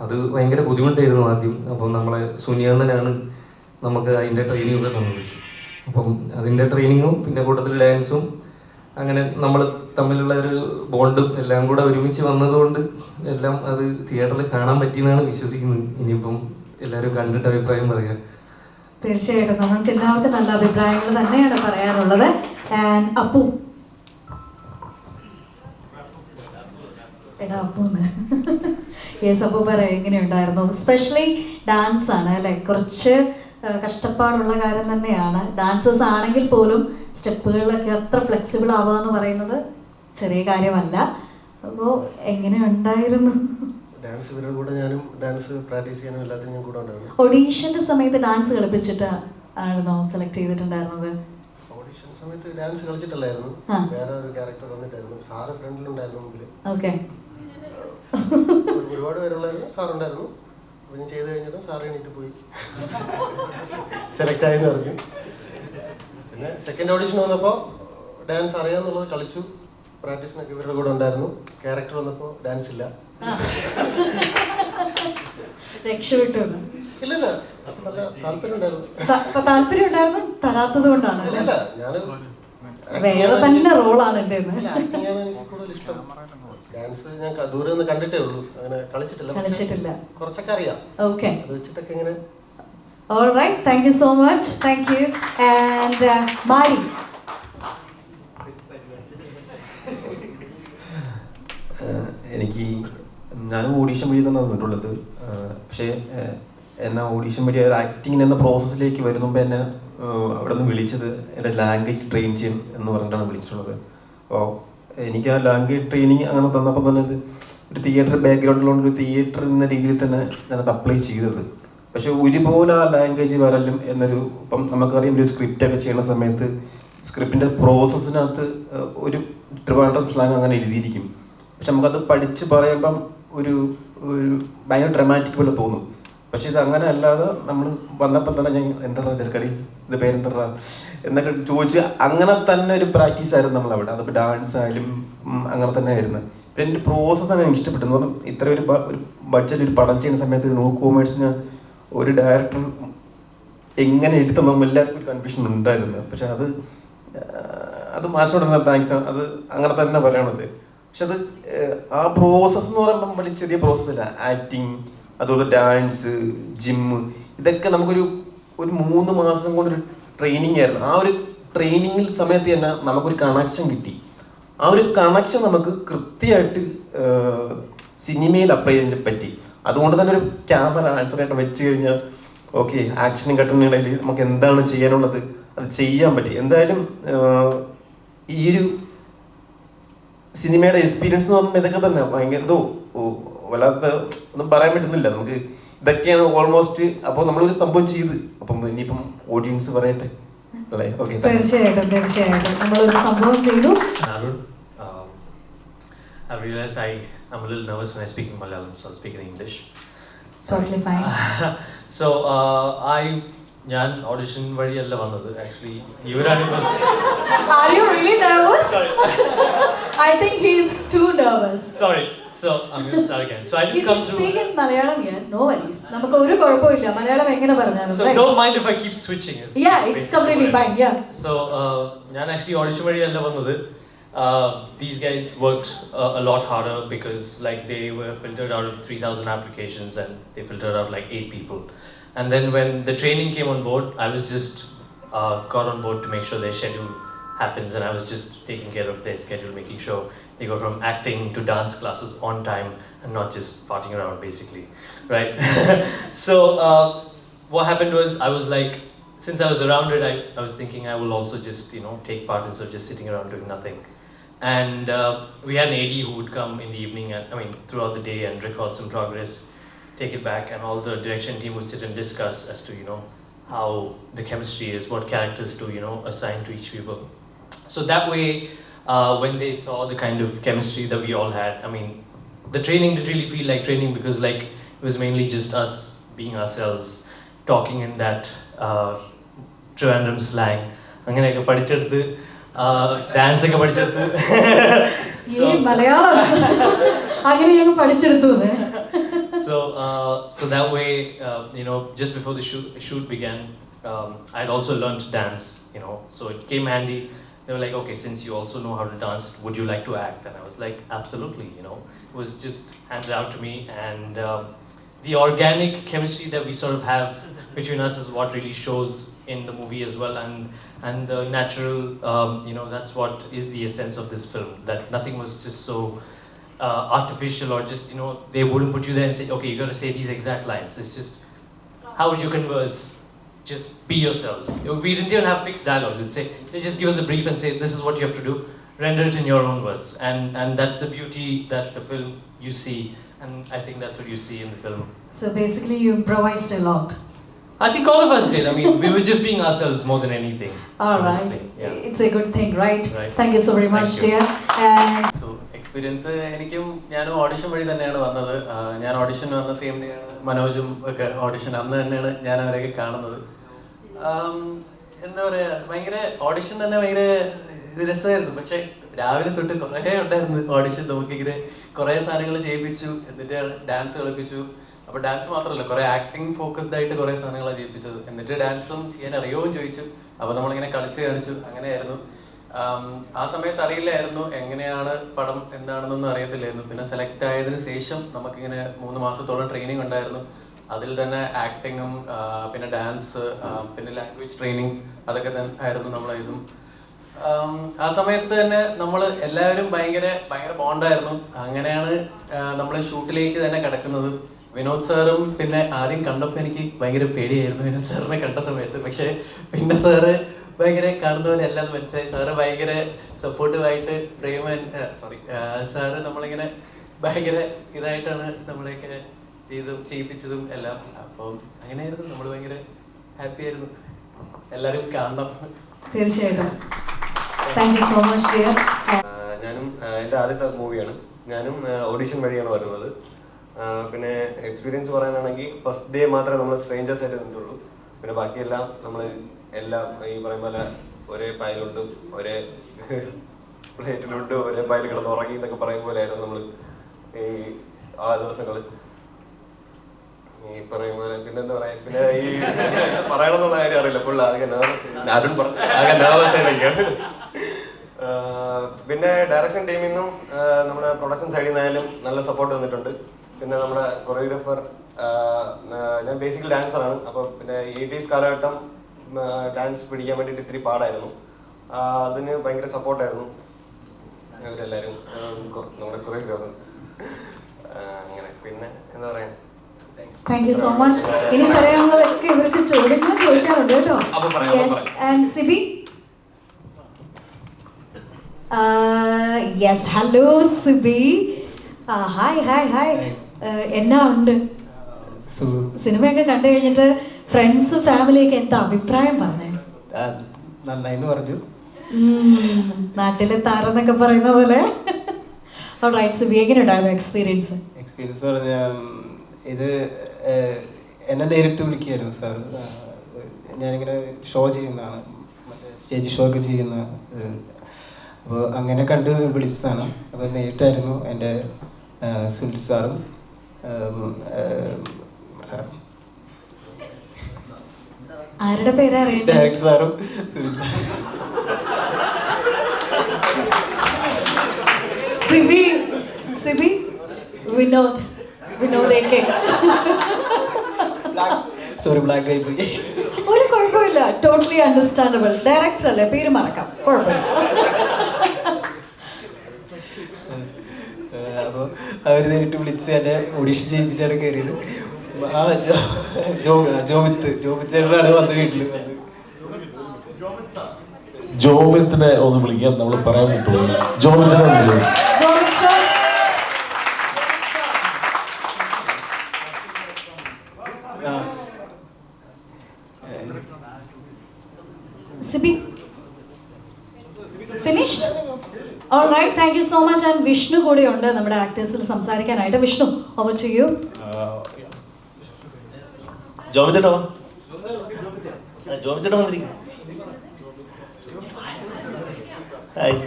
അത് ഭയങ്കര ബുദ്ധിമുട്ടായിരുന്നു ആദ്യം. അപ്പം നമ്മളെ സുനിയണ്ണനാണ് നമുക്ക് അതിൻ്റെ ട്രെയിനിങ് ഒക്കെ തന്നത്. അപ്പം അതിൻ്റെ ട്രെയിനിങ്ങും പിന്നെ കൂട്ടത്തിൽ ഡാൻസും അങ്ങനെ നമ്മൾ തമ്മിലുള്ള ഒരു ബോണ്ടും എല്ലാം കൂടെ ഒരുമിച്ച് വന്നതുകൊണ്ട് എല്ലാം അത് തിയേറ്ററിൽ കാണാൻ പറ്റിയെന്നാണ് വിശ്വസിക്കുന്നത്. ഇനിയിപ്പം എല്ലാവരും കണ്ടിട്ട് അഭിപ്രായം പറയാം. തീർച്ചയായിട്ടും നമുക്ക് എല്ലാവർക്കും നല്ല അഭിപ്രായങ്ങൾ തന്നെയാണ് പറയാനുള്ളത്. ആൻഡ് അപ്പു, എടാ അപ്പൂന്ന് യെസ്, അപ്പു പറയാം എങ്ങനെയുണ്ടായിരുന്നു? സ്പെഷ്യലി ഡാൻസ് ആണ് അല്ലേ, കുറച്ച് കഷ്ടപ്പാടുള്ള കാര്യം തന്നെയാണ്. ഡാൻസേഴ്സ് ആണെങ്കിൽ പോലും സ്റ്റെപ്പുകളൊക്കെ അത്ര ഫ്ലെക്സിബിൾ ആവുക എന്ന് പറയുന്നത് ചെറിയ കാര്യമല്ല. അപ്പോൾ എങ്ങനെയുണ്ടായിരുന്നു? ഡാൻസ് ഇവരുടെ കൂടെ ഞാനും ഡാൻസ് പ്രാക്ടീസ് ചെയ്യാനും എല്ലാത്തിനും ഞാൻ കൂടെ ഉണ്ടായിരുന്നു. ഓഡീഷന്റെ സമയത്ത് ഡാൻസ് കളിപ്പിച്ചിട്ട് ആയിരുന്നോ സെലക്ട് ചെയ്തിട്ടുണ്ടായിരുന്നത്? ഓഡീഷൻ സമയത്ത് ഡാൻസ് കളിച്ചിട്ടല്ലായിരുന്നു, വേറെ ഒരു ക്യാരക്ടർ തന്നിട്ടായിരുന്നു. സാറ് ഫ്രണ്ടിലുണ്ടായിരുന്നു മുമ്പിൽ. ഓക്കെ, ഒരുപാട് പേരുള്ളായിരുന്നു, സാറുണ്ടായിരുന്നു. അപ്പോൾ ഞാൻ ചെയ്ത് കഴിഞ്ഞിട്ടും സാറ് എണീറ്റ് പോയി സെലക്ട് ആയെന്ന് പറഞ്ഞു. പിന്നെ സെക്കൻഡ് ഓഡീഷൻ വന്നപ്പോൾ ഡാൻസ് അറിയാമെന്നുള്ളത് കളിച്ചു, പ്രാക്ടീസിനൊക്കെ ഇവരുടെ കൂടെ ഉണ്ടായിരുന്നു. ക്യാരക്ടർ വന്നപ്പോൾ ഡാൻസ് ഇല്ല. രക്ഷപ്പെട്ടു? ഇല്ലല്ല, നല്ല താല്പര്യം ഉണ്ടായിരുന്നു. താല്പര്യം ഉണ്ടായിരുന്നു, തരാത്തത് കൊണ്ടാണ്. അല്ല, ഞാൻ വേറെ തന്നെ റോളാണ് എൻ്റെ. ആക്ടിംഗ് ആണ് എനിക്ക് കൂടുതൽ ഇഷ്ടം. ഡാൻസ് ഞാൻ ദൂരെ നിന്ന് കണ്ടിട്ടേ ഉള്ളൂ, അങ്ങനെ കളിച്ചിട്ടില്ല. കുറച്ചൊക്കെ അറിയാം. ഓക്കെ, അത് വെച്ചിട്ടൊക്കെ ഇങ്ങനെ. Alright, thank you so much. Thank you. And Mari, എനിക്ക് ഞാൻ ഓഡീഷൻ വഴി തന്നെ വന്നിട്ടുള്ളത്. പക്ഷേ എന്നെ ഓഡീഷൻ വഴി ആക്ടിങ്ങിന് എന്ന പ്രോസസ്സിലേക്ക് വരുന്നുമ്പോൾ എന്നെ അവിടെ നിന്ന് വിളിച്ചത് എൻ്റെ ലാംഗ്വേജ് ട്രെയിൻ ചെയ്യും എന്ന് പറഞ്ഞിട്ടാണ് വിളിച്ചിട്ടുള്ളത്. അപ്പോൾ എനിക്ക് ആ ലാംഗ്വേജ് ട്രെയിനിങ് അങ്ങനെ തന്നപ്പോൾ തന്നെ ഒരു തിയേറ്റർ ബാക്ക്ഗ്രൗണ്ടിലുള്ള ഒരു തിയേറ്റർ എന്ന രീതിയിൽ തന്നെ ഞാനത് അപ്ലൈ ചെയ്തത്. പക്ഷെ ഒരുപോലെ ആ ലാംഗ്വേജ് വരലും എന്നൊരു, ഇപ്പം നമുക്കറിയാം ഒരു സ്ക്രിപ്റ്റൊക്കെ ചെയ്യുന്ന സമയത്ത് സ്ക്രിപ്റ്റിൻ്റെ പ്രോസസ്സിനകത്ത് ഒരു ട്രിവാൻഡ്രം സ്ലാങ് അങ്ങനെ എഴുതിയിരിക്കും. പക്ഷെ നമുക്കത് പഠിച്ച് പറയുമ്പം ഒരു ഭയങ്കര ഡ്രമാറ്റിക് പോലെ തോന്നും. പക്ഷെ ഇത് അങ്ങനെ അല്ലാതെ നമ്മൾ വന്നപ്പോൾ തന്നെ ഞാൻ എന്താ ചെറുക്കടി എൻ്റെ പേരെന്താ എന്നൊക്കെ ചോദിച്ച് അങ്ങനെ തന്നെ ഒരു പ്രാക്ടീസ് ആയിരുന്നു നമ്മളവിടെ. അതിപ്പോൾ ഡാൻസ് ആയാലും അങ്ങനെ തന്നെ ആയിരുന്നു. പിന്നെ എൻ്റെ പ്രോസസ്സാണ് എനിക്ക് ഇഷ്ടപ്പെട്ടത്. എന്ന് പറഞ്ഞാൽ ഇത്ര ഒരു ബഡ്ജറ്റ് ഒരു പടം ചെയ്യുന്ന സമയത്ത് നോ കോമേഴ്സിന് ഒരു ഡയറക്ടർ എങ്ങനെ എടുത്തെന്നും എല്ലാവർക്കും ഒരു കൺഫ്യൂഷൻ ഉണ്ടായിരുന്നു. പക്ഷെ അത് മാസ്റ്ററോട് താങ്ക്സ്, അത് അങ്ങനെ തന്നെ പറയണത്. പക്ഷെ അത് ആ പ്രോസസ്സ് എന്ന് പറയുമ്പം വലിയ ചെറിയ പ്രോസസ്സില്ല. ആക്ടിങ്, അതുപോലെ ഡാൻസ്, ജിമ്മ്, ഇതൊക്കെ നമുക്കൊരു 3 മാസം കൊണ്ടൊരു ട്രെയിനിങ് ആയിരുന്നു. ആ ഒരു ട്രെയിനിങ്ങിൽ സമയത്ത് തന്നെ നമുക്കൊരു കണക്ഷൻ കിട്ടി. ആ ഒരു കണക്ഷൻ നമുക്ക് കൃത്യമായിട്ട് സിനിമയിൽ അപ്ലൈ ചെയ്യാൻ പറ്റി. അതുകൊണ്ട് തന്നെ ഒരു ക്യാമറ ആൻസറായിട്ട് വെച്ച് കഴിഞ്ഞാൽ ഓക്കെ, ആക്ഷനും കട്ടുന്നിടയിൽ നമുക്ക് എന്താണ് ചെയ്യാനുള്ളത് അത് ചെയ്യാൻ പറ്റി. എന്തായാലും ഈ ഒരു സിനിമയുടെ എക്സ്പീരിയൻസ് എന്ന് പറയുമ്പോൾ ഇതൊക്കെ തന്നെ ഭയങ്കര എന്തോ വല്ലാത്ത ഒന്നും പറയാൻ പറ്റുന്നില്ല നമുക്ക്. ഇതൊക്കെയാണ് ഓൾമോസ്റ്റ്. അപ്പോൾ നമ്മളൊരു സംഭവം ചെയ്ത്, അപ്പം ഇനിയിപ്പം ഓഡിയൻസ് പറയട്ടെ അല്ലേ? ഓക്കെ, തീർച്ചയായിട്ടും നമ്മളൊരു സംഭവം ചെയ്തു. I realized I'm a little nervous when I speak in Malayalam, so I'll speak in English. Totally fine. So ഞാൻ ഓഡിഷൻ വഴിയല്ല വന്നത്. ആക്ച്വലി ഇവരാണ്. Are you really nervous? I think he's too nervous. Sorry. So I'm going to start again. So I didn't come through. You can speak in Malayalam here. No worries. നമുക്ക് ഒരു കുഴപ്പമില്ല. മലയാളം എങ്ങനെ പറഞ്ഞാലും. So don't mind if I keep switching. Yeah, it's completely fine. Yeah. So ഞാൻ actually ഓഡിഷൻ വഴിയല്ല വന്നത്. These guys worked a lot harder because like they were filtered out of 3,000 applications and they filtered out like 8 people. And then when the training came on board, I was just got on board to make sure their schedule happens, and I was just taking care of their schedule, making sure they go from acting to dance classes on time and not just farting around basically, right? So what happened was I was like, since I was around it, I was thinking I will also just take part instead of just sitting around doing nothing. And we had an AD who would come in the evening and throughout the day and record some progress, take it back, and all the direction team would sit and discuss as to how the chemistry is, what characters to assign to each people. So that way, when they saw the kind of chemistry that we all had, the training didn't really feel like training because like it was mainly just us being ourselves, talking in that Trivandrum slang. അങ്ങനെയൊക്കെ പഠിച്ചെടുത്ത് ഡാൻസ് ഒക്കെ പഠിച്ചെടുത്തു. ഈ മലയാളം അങ്ങനെ ഞങ്ങൾ പഠിച്ചെടുത്തു. So that way, just before the shoot began, I'd also learned to dance, so it came handy. They were like, okay, since you also know how to dance, would you like to act? And I was like, absolutely, it was just handed out to me, and the organic chemistry that we sort of have between us is what really shows in the movie as well, and the natural, that's what is the essence of this film, that nothing was just so artificial, or just, they wouldn't put you there and say, okay, you got to say these exact lines. It's just, how would you converse? Just be yourselves. We didn't even have fixed dialogue. They just give us a brief and say, this is what you have to do, render it in your own words, and that's the beauty that the film you see, and I think that's what you see in the film. So basically you improvised a lot. I think all of us did. I mean, we were just being ourselves more than anything. All right. honestly. Yeah. It's a good thing, right? Right. Thank you so very much, Thank you. dear. And so experience ഞാനും ഓഡിഷൻ വഴി തന്നെയാണ് വന്നത്. ഞാൻ ഓഡിഷൻ വന്ന സെയിം ഡേ ആണ് മനോജും ഒക്കെ ഓഡിഷൻ, അന്ന് തന്നെയാണ് ഞാൻ അവരെയൊക്കെ കാണുന്നത്. എന്താ പറയുക, ഭയങ്കര ഓഡിഷൻ തന്നെ ഭയങ്കര രസമായിരുന്നു. പക്ഷെ രാവിലെ തൊട്ട് കുറേ ഉണ്ടായിരുന്നു ഓഡിഷൻ. നമുക്കിങ്ങനെ കുറേ സാധനങ്ങൾ ചെയ്യിപ്പിച്ചു, എന്നിട്ട് ഡാൻസ് കളിപ്പിച്ചു. അപ്പോൾ ഡാൻസ് മാത്രമല്ല, കുറേ ആക്ടിങ് ഫോക്കസ്ഡ് ആയിട്ട് കുറേ സാധനങ്ങളാണ് ചെയ്യിപ്പിച്ചത്. എന്നിട്ട് ഡാൻസും ചെയ്യാൻ അറിയുമോ ചോദിച്ചു. അപ്പോൾ നമ്മളിങ്ങനെ കളിച്ച് കാണിച്ചു, അങ്ങനെയായിരുന്നു. ആ സമയത്ത് അറിയില്ലായിരുന്നു എങ്ങനെയാണ് പടം എന്താണെന്നൊന്നും അറിയത്തില്ലായിരുന്നു. പിന്നെ സെലക്ട് ആയതിനു ശേഷം നമുക്കിങ്ങനെ 3 മാസത്തോളം ട്രെയിനിങ് ഉണ്ടായിരുന്നു. അതിൽ തന്നെ ആക്ടിങ്ങും പിന്നെ ഡാൻസ് പിന്നെ ലാംഗ്വേജ് ട്രെയിനിങ് അതൊക്കെ തന്നെ ആയിരുന്നു നമ്മളതും. ആ സമയത്ത് തന്നെ നമ്മൾ എല്ലാവരും ഭയങ്കര ബോണ്ടായിരുന്നു. അങ്ങനെയാണ് നമ്മൾ ഷൂട്ടിലേക്ക് തന്നെ കിടക്കുന്നത്. വിനോദ് സാറും പിന്നെ ആദ്യം കണ്ടപ്പോൾ എനിക്ക് ഭയങ്കര പേടിയായിരുന്നു വിനോദ് സാറിനെ കണ്ട സമയത്ത്. പക്ഷേ പിന്നെ സാറ് ഭയങ്കര കാണുന്ന പോലെ എല്ലാം മനസ്സിലായി. സാറ് ഭയങ്കര സപ്പോർട്ടീവായിട്ട് സാറ് നമ്മളിങ്ങനെ ഭയങ്കര ഇതായിട്ടാണ് നമ്മളെയൊക്കെ ചെയ്യിപ്പിച്ചതും എല്ലാം. അപ്പം അങ്ങനെയായിരുന്നു, നമ്മൾ ഭയങ്കര ഹാപ്പി ആയിരുന്നു. എല്ലാവരും കാണണം തീർച്ചയായിട്ടും. Thank you so much dear. ഞാനും എൻ്റെ ആദ്യത്തെ മൂവിയാണ്. ഞാനും ഓഡിഷൻ വഴിയാണ് വരുന്നത്. പിന്നെ എക്സ്പീരിയൻസ് പറയാനാണെങ്കിൽ ഫസ്റ്റ് ഡേ മാത്രമേ നമ്മൾ സ്ട്രേഞ്ചേഴ്സ് ആയിട്ട് നിന്നിട്ടുള്ളൂ. പിന്നെ ബാക്കിയെല്ലാം നമ്മൾ എല്ലാം ഈ പറയുന്ന പോലെ ഒരേ പായലുണ്ടും ഒരേ പ്ലേറ്റിലുണ്ട് ഒരേ പായൽ കിടന്ന് ഉറങ്ങി എന്നൊക്കെ പറയും പോലെ ആയിരുന്നു നമ്മൾ ഈ ആ ദിവസങ്ങൾ. ഈ പറയും പോലെ പിന്നെന്താ പറയാ, പിന്നെ ഈ പറയണമെന്നുള്ള കാര്യം അറിയില്ല. ഫുൾ ആകെ നെർവസ് ആയിരിക്കാണ്. പിന്നെ ഡയറക്ഷൻ ടീമിൽ നിന്നും നമ്മുടെ പ്രൊഡക്ഷൻ സൈഡിൽ നിന്നായാലും നല്ല സപ്പോർട്ട് തന്നിട്ടുണ്ട്. പിന്നെ നമ്മുടെ കൊറിയോഗ്രാഫർ, ഞാൻ ബേസിക്കലി ഡാൻസറാണ്. അപ്പോൾ പിന്നെ 80s കാലഘട്ടം ഡാൻസ് പിടിക്കാൻ വേണ്ടിയിട്ട് ഇത്തിരി പാടായിരുന്നു. അതിന് ഭയങ്കര സപ്പോർട്ടായിരുന്നു ഇവരെല്ലാവരും, നമ്മുടെ കൊറിയോഗ്രാഫർ. അങ്ങനെ പിന്നെ എന്താ പറയാ. Thank you so much. ഇനി പറയാനുള്ളതൊക്കെ ഇവർക്ക് ചോദ്യങ്ങൾ ചോദിക്കാറുണ്ട് കേട്ടോ. Yes. And Sibi. Yes, hello Sibi. Hi hi hi. എന്നാ ഉണ്ട്? സിനിമയൊക്കെ കണ്ടു കഴിഞ്ഞിട്ട് ഫ്രണ്ട്സ് ഫാമിലിയൊക്കെ എന്താ അഭിപ്രായം പറഞ്ഞേ? നന്നായിന്ന് പറഞ്ഞു. നാട്ടിലെ താരെന്നൊക്കെ പറയുന്ന പോലെ. ഓൾറൈറ്റ് സിബി, എങ്ങനെ ഉണ്ടായിരുന്നു എക്സ്പീരിയൻസ്? എക്സ്പീരിയൻസ് പറഞ്ഞാൽ ഇത് എന്നെ നേരിട്ട് വിളിക്കുകയായിരുന്നു സാർ. ഞാനിങ്ങനെ ഷോ ചെയ്യുന്നതാണ്, മറ്റേ സ്റ്റേജ് ഷോ ഒക്കെ ചെയ്യുന്ന. അപ്പോൾ അങ്ങനെ കണ്ട് വിളിച്ചതാണ്. അപ്പോൾ നേരിട്ടായിരുന്നു എൻ്റെ സുനിൽ സാറും ആരുടെ പേരാ അറിയണ്ടേ? ഡയറക്ടർ സാറും സിബി. സിബി വിനോദ്. സോറി, ബ്ലാക്ക് ആയി പോയി. ഒരു കുഴപ്പമില്ല, ടോട്ടലി അണ്ടർസ്റ്റാൻഡബിൾ. ഡയറക്ടർ അല്ലേ, പേര് മറക്കാം, കുഴപ്പമില്ല. അപ്പോൾ അവർ നേരിട്ട് വിളിച്ച് എന്നെ ഓഡിഷൻ ചെയ്യിപ്പിച്ചാണ് കയറിയത്. ജോമിത്തേട്ടനാണ് വന്ന് വീട്ടിൽ വന്ന്. ജോമിത്തിനെ ഒന്ന് വിളിക്കാൻ നമ്മൾ പറയാൻ വിട്ടുപോയി. ജോമിത്തിനെ Sibi finished. Alright, thank you so much. And Vishnu കൂടെ ഉണ്ട് നമ്മുടെ ആക്ടേഴ്സിൽ സംസാരിക്കാനായിട്ട്. Vishnu, over to you. ജോമിത്തേട്ടാ വന്നിരിക്കും. ഹായ്,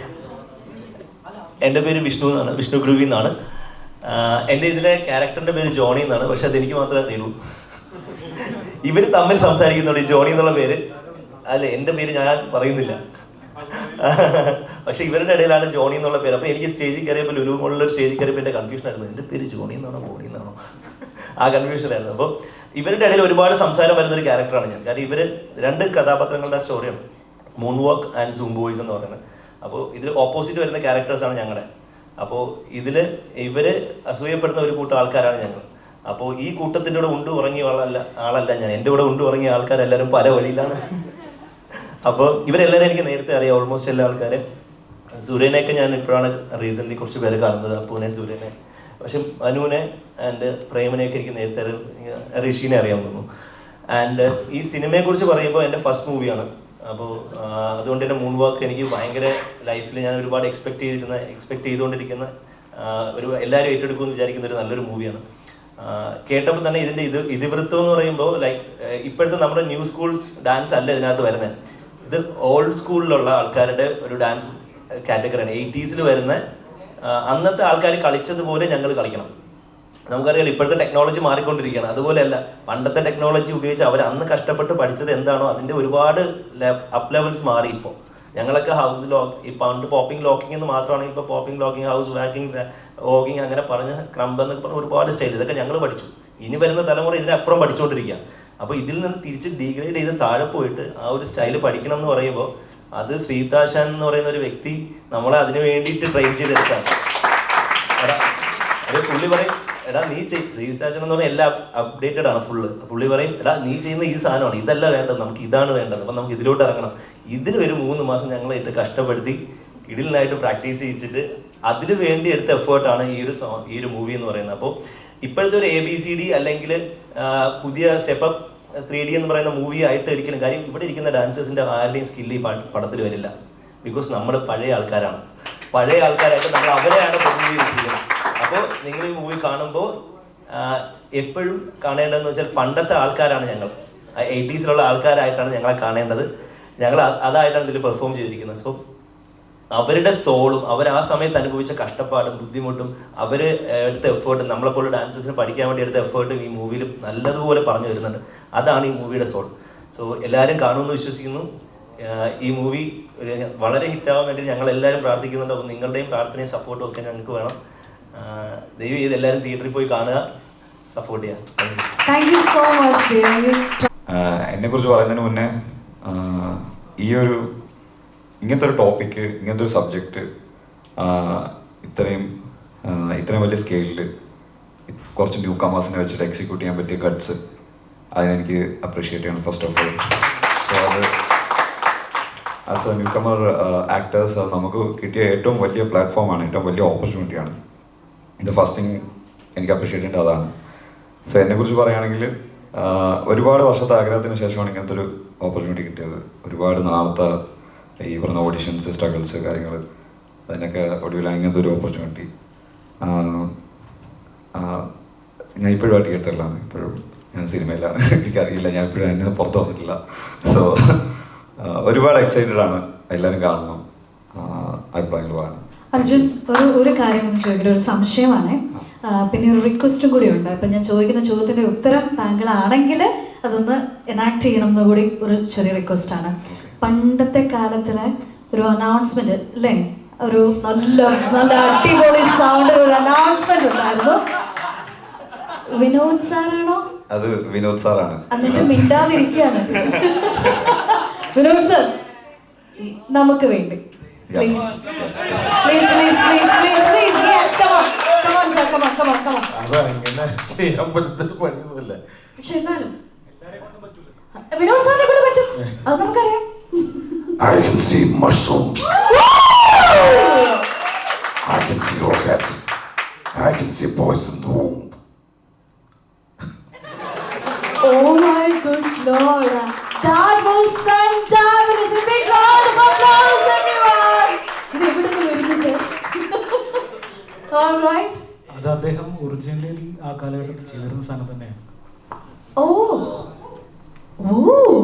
എൻ്റെ പേര് വിഷ്ണു എന്നാണ്, വിഷ്ണു ഗ്രൂവി എന്നാണ്. എൻ്റെ ഇതിലെ ക്യാരക്ടറിൻ്റെ പേര് ജോണി എന്നാണ്, പക്ഷെ അതെനിക്ക് മാത്രമേ അറിയുള്ളൂ. ഇവർ തമ്മിൽ സംസാരിക്കുന്നുണ്ട് ഈ ജോണി എന്നുള്ള പേര്. അല്ലേ, എൻ്റെ പേര് ഞാൻ പറയുന്നില്ല, പക്ഷെ ഇവരുടെ ഇടയിലാണ് ജോണി എന്നുള്ള പേര്. അപ്പോൾ എനിക്ക് സ്റ്റേജിൽ കയറിയപ്പോൾ ലുലു മോളിലൊരു സ്റ്റേജിൽ കയറിയപ്പോൾ എൻ്റെ കൺഫ്യൂഷൻ ആയിരുന്നു, എൻ്റെ പേര് ജോണി എന്നാണോ ബോണി എന്നാണോ, ആ കൺഫ്യൂഷനായിരുന്നു. അപ്പോൾ ഇവരുടെ ഇടയിൽ ഒരുപാട് സംസാരം വരുന്നൊരു ക്യാരക്ടറാണ് ഞാൻ. കാരണം ഇവർ 2 കഥാപാത്രങ്ങളുടെ സ്റ്റോറിയാണ്, moon walk and zoom boys എന്ന് പറയുന്നത്. അപ്പോൾ ഇതിൽ ഓപ്പോസിറ്റ് വരുന്ന ക്യാരക്ടേഴ്സാണ് ഞങ്ങളുടെ. അപ്പോൾ ഇതിൽ ഇവർ അസൂയപ്പെടുന്ന ഒരു കൂട്ടം ആൾക്കാരാണ് ഞങ്ങൾ. അപ്പോൾ ഈ കൂട്ടത്തിൻ്റെ കൂടെ ഉണ്ടു ഉറങ്ങിയ ആളല്ല ഞാൻ. എൻ്റെ കൂടെ ഉണ്ടു ഉറങ്ങിയ ആൾക്കാരെല്ലാവരും പല വഴിയിലാണ്. അപ്പോൾ ഇവരെല്ലാവരും എനിക്ക് നേരത്തെ അറിയാം, ഓൾമോസ്റ്റ് എല്ലാ ആൾക്കാരെ. സുരേനെയൊക്കെ ഞാൻ ഇപ്പോഴാണ് റീസെൻ്റ്ലി കുറച്ച് പേര് കാണുന്നത്, അപ്പൂനെ, സുരേനെ. പക്ഷെ അനുവിനെ ആൻഡ് പ്രേമനെയൊക്കെ എനിക്ക് നേരത്തെ ഋഷീനെ അറിയാൻ തോന്നുന്നു. ആൻഡ് ഈ സിനിമയെക്കുറിച്ച് പറയുമ്പോൾ എൻ്റെ ഫസ്റ്റ് മൂവിയാണ്. അപ്പോൾ അതുകൊണ്ട് തന്നെ മൂൺ വാക്ക് എനിക്ക് ഭയങ്കര ലൈഫിൽ ഞാൻ ഒരുപാട് എക്സ്പെക്ട് ചെയ്തുകൊണ്ടിരിക്കുന്ന എല്ലാവരും ഏറ്റെടുക്കുമെന്ന് വിചാരിക്കുന്ന ഒരു നല്ലൊരു മൂവിയാണ്. കേട്ടപ്പോൾ തന്നെ ഇതിൻ്റെ ഇതിവൃത്തം എന്ന് പറയുമ്പോൾ ലൈക്ക് ഇപ്പോഴത്തെ നമ്മുടെ ന്യൂ സ്കൂൾസ് ഡാൻസ് അല്ല ഇതിനകത്ത് വരുന്നത്. ഇത് ഓൾഡ് സ്കൂളിലുള്ള ആൾക്കാരുടെ ഒരു ഡാൻസ് കാറ്റഗറിയാണ്. 80s വരുന്ന അന്നത്തെ ആൾക്കാർ കളിച്ചതുപോലെ ഞങ്ങൾ കളിക്കണം. നമുക്കറിയാലോ ഇപ്പോഴത്തെ ടെക്നോളജി മാറിക്കൊണ്ടിരിക്കുകയാണ്. അതുപോലെയല്ല, പണ്ടത്തെ ടെക്നോളജി ഉപയോഗിച്ച് അവർ അന്ന് കഷ്ടപ്പെട്ട് പഠിച്ചത് എന്താണോ അതിൻ്റെ ഒരുപാട് അപ്പ് ലെവൽസ് മാറി. ഇപ്പോൾ ഞങ്ങളൊക്കെ ഹൗസ് ഈ പണ്ട് പോപ്പിംഗ് ലോക്കിംഗ് എന്ന് മാത്രമാണെങ്കിൽ ഇപ്പോൾ popping locking, house walking, walking അങ്ങനെ പറഞ്ഞ് ക്രംബ് എന്നൊക്കെ പറഞ്ഞ ഒരുപാട് സ്റ്റൈൽ ഇതൊക്കെ ഞങ്ങൾ പഠിച്ചു. ഇനി വരുന്ന തലമുറ ഇതിനപ്പുറം പഠിച്ചുകൊണ്ടിരിക്കുക. അപ്പോൾ ഇതിൽ നിന്ന് തിരിച്ച് ഡീഗ്രേഡ് ചെയ്ത് താഴെ പോയിട്ട് ആ ഒരു സ്റ്റൈൽ പഠിക്കണം എന്ന് പറയുമ്പോൾ അത് ശ്രീതാശാൻ എന്ന് പറയുന്ന ഒരു വ്യക്തി നമ്മളെ അതിന് വേണ്ടിയിട്ട് ട്രെയിൻ ചെയ്തെടുത്താണ്. അത് പുള്ളി പറയും, എടാ നീ ശ്രീതാശാൻ എന്ന് പറഞ്ഞാൽ എല്ലാം അപ്ഡേറ്റഡ് ആണ് ഫുള്ള്. പുള്ളി പറയും, എടാ നീ ചെയ്യുന്ന ഈ സാധനമാണ്, ഇതല്ല വേണ്ടത്, നമുക്ക് ഇതാണ് വേണ്ടത്, അപ്പം നമുക്ക് ഇതിലോട്ട് ഇറങ്ങണം. ഇതിന് ഒരു 3 മാസം ഞങ്ങളായിട്ട് കഷ്ടപ്പെടുത്തി ഇടിലിനായിട്ട് പ്രാക്ടീസ് ചെയ്യിച്ചിട്ട് അതിന് വേണ്ടി എടുത്ത എഫേർട്ടാണ് ഈ ഒരു മൂവി എന്ന് പറയുന്നത്. അപ്പോൾ ഇപ്പോഴത്തെ ഒരു ABCD അല്ലെങ്കിൽ പുതിയ സ്റ്റെപ്പ് 3D എന്ന് പറയുന്ന മൂവി ആയിട്ട് ഒരിക്കലും, കാര്യം ഇവിടെ ഇരിക്കുന്ന ഡാൻസേഴ്സിൻ്റെ ആരുടെയും സ്കില്ല് ഈ പടത്തിൽ വരില്ല. ബിക്കോസ് നമ്മൾ പഴയ ആൾക്കാരാണ്. പഴയ ആൾക്കാരായിട്ട് നമ്മൾ അവരെയാണ് പ്രതിനിധീകരിച്ചിരിക്കുന്നത്. അപ്പോൾ നിങ്ങൾ ഈ മൂവി കാണുമ്പോൾ എപ്പോഴും കാണേണ്ടതെന്ന് വെച്ചാൽ പണ്ടത്തെ ആൾക്കാരാണ് ഞങ്ങൾ, 80s ആൾക്കാരായിട്ടാണ് ഞങ്ങളെ കാണേണ്ടത്. ഞങ്ങൾ അതായിട്ടാണ് ഇതിൽ പെർഫോം ചെയ്തിരിക്കുന്നത്. സോ അവരുടെ സോളും അവർ ആ സമയത്ത് അനുഭവിച്ച കഷ്ടപ്പാടും ബുദ്ധിമുട്ടും അവർ എടുത്ത എഫേർട്ടും നമ്മളെപ്പോലെ ഡാൻസേഴ്സിന് പഠിക്കാൻ വേണ്ടി എടുത്ത എഫേർട്ടും ഈ മൂവിയിൽ നല്ലതുപോലെ പറഞ്ഞു തരുന്നുണ്ട്. അതാണ് ഈ മൂവിയുടെ സോൾ. സോ എല്ലാവരും കാണുമെന്ന് വിശ്വസിക്കുന്നു. ഈ മൂവി വളരെ ഹിറ്റാവാൻ വേണ്ടി ഞങ്ങൾ എല്ലാവരും പ്രാർത്ഥിക്കുന്നുണ്ട്. അപ്പോൾ നിങ്ങളുടെയും പ്രാർത്ഥനയും സപ്പോർട്ടും ഒക്കെ ഞങ്ങൾക്ക് വേണം. ദയവ് ചെയ്ത് എല്ലാവരും തിയേറ്ററിൽ പോയി കാണുക, സപ്പോർട്ട് ചെയ്യാം. Thank you so much. എന്നെക്കുറിച്ച് പറയുന്നതിന് മുന്നേ ഇങ്ങനത്തെ ഒരു ടോപ്പിക്ക്, ഇങ്ങനത്തെ ഒരു സബ്ജക്റ്റ് ഇത്രയും വലിയ സ്കെയിലിൽ കുറച്ച് ന്യൂ കമേഴ്സിനെ വെച്ചിട്ട് എക്സിക്യൂട്ട് ചെയ്യാൻ പറ്റിയ ഗട്ട്സ് അതിനെനിക്ക് അപ്രീഷിയേറ്റ് ചെയ്യണം ഫസ്റ്റ് ഓഫ് ഓൾ. സോ അത് ആസ് എ ന്യൂ കമർ ആക്ടേഴ്സ് നമുക്ക് കിട്ടിയ ഏറ്റവും വലിയ പ്ലാറ്റ്ഫോമാണ്, ഏറ്റവും വലിയ ഓപ്പർച്യൂണിറ്റിയാണ്. ഇത് ഫസ്റ്റ് തിങ് എനിക്ക് അപ്രീഷിയേറ്റ് ചെയ്യേണ്ടത് അതാണ്. സോ എന്നെക്കുറിച്ച് പറയുകയാണെങ്കിൽ ഒരുപാട് വർഷത്തെ ആഗ്രഹത്തിന് ശേഷമാണ് ഇങ്ങനത്തെ ഒരു ഓപ്പർച്യൂണിറ്റി കിട്ടിയത്. ഒരുപാട് നാളത്തെ ഈ പറഞ്ഞ ഓഡിഷൻസ്, സ്ട്രഗിൾസ്, കാര്യങ്ങൾ, അതിനൊക്കെ ഒടുവിലാണ് ഇങ്ങനത്തെ ഒരു ഓപ്പർച്യൂണിറ്റി. ഞാൻ ഇപ്പോഴും ആ തിയേറ്ററിലാണ്, ഇപ്പോഴും ഞാൻ സിനിമയിലാണ്. എനിക്കറിയില്ല, ഞാൻ ഇപ്പോഴും എന്നെ പുറത്ത് വന്നിട്ടില്ല. സോ ഒരുപാട് എക്സൈറ്റഡ് ആണ്. എല്ലാവരും കാണണം, അഭിപ്രായങ്ങൾ പറയാം. അർജുൻ, ഒരു കാര്യം ചോദിക്കട്ടെ, ഒരു സംശയമാണ്, പിന്നെ ഒരു റിക്വസ്റ്റും കൂടി ഉണ്ട്. അപ്പം ഞാൻ ചോദിക്കുന്ന ചോദ്യത്തിൻ്റെ ഉത്തരം താങ്കളാണെങ്കിൽ അതൊന്ന് എനാക്ട് ചെയ്യണം എന്ന് കൂടി ഒരു ചെറിയ റിക്വസ്റ്റാണ്. പണ്ടത്തെ കാലത്തിലെ ഒരു അനൗൺസ്മെന്റ് അല്ലേ, ഒരു നല്ല അടിപൊളി സൗണ്ട് ഒരു അനൗൺസ്മെന്റ് ഉണ്ടായിരുന്നു. വിനോദ് സാറാണോ? അത് വിനോദ് സാറാണ്. എന്നിട്ട് മിണ്ടാതിരിക്കുകയാണ്. വിനോദ് സാർ, നമുക്ക് വേണ്ടി please please please please please please yes come on come on sir come on come on come on. അതങ്ങനെ ചെയ്യാൻ പറ്റുന്ന പണിയൊന്നുമില്ല. പക്ഷെ എന്നാലും വിനോദ് സാറിനെ കൊണ്ട് പറ്റും, അത് നമുക്കറിയാം. I can see mushrooms. I can see rocket. I can see poisoned womb. Oh my good Lord, that was fantabulous. A big round of applause, everyone. ഇത് എവിടെ നിന്ന് വരുന്നു സർ? All right. അത് അദ്ദേഹം ഒറിജിനലി ആ കാലഘട്ടത്തിൽ ചെയ്തിരുന്ന സാധനം തന്നെയാണ്. Oh. Oh.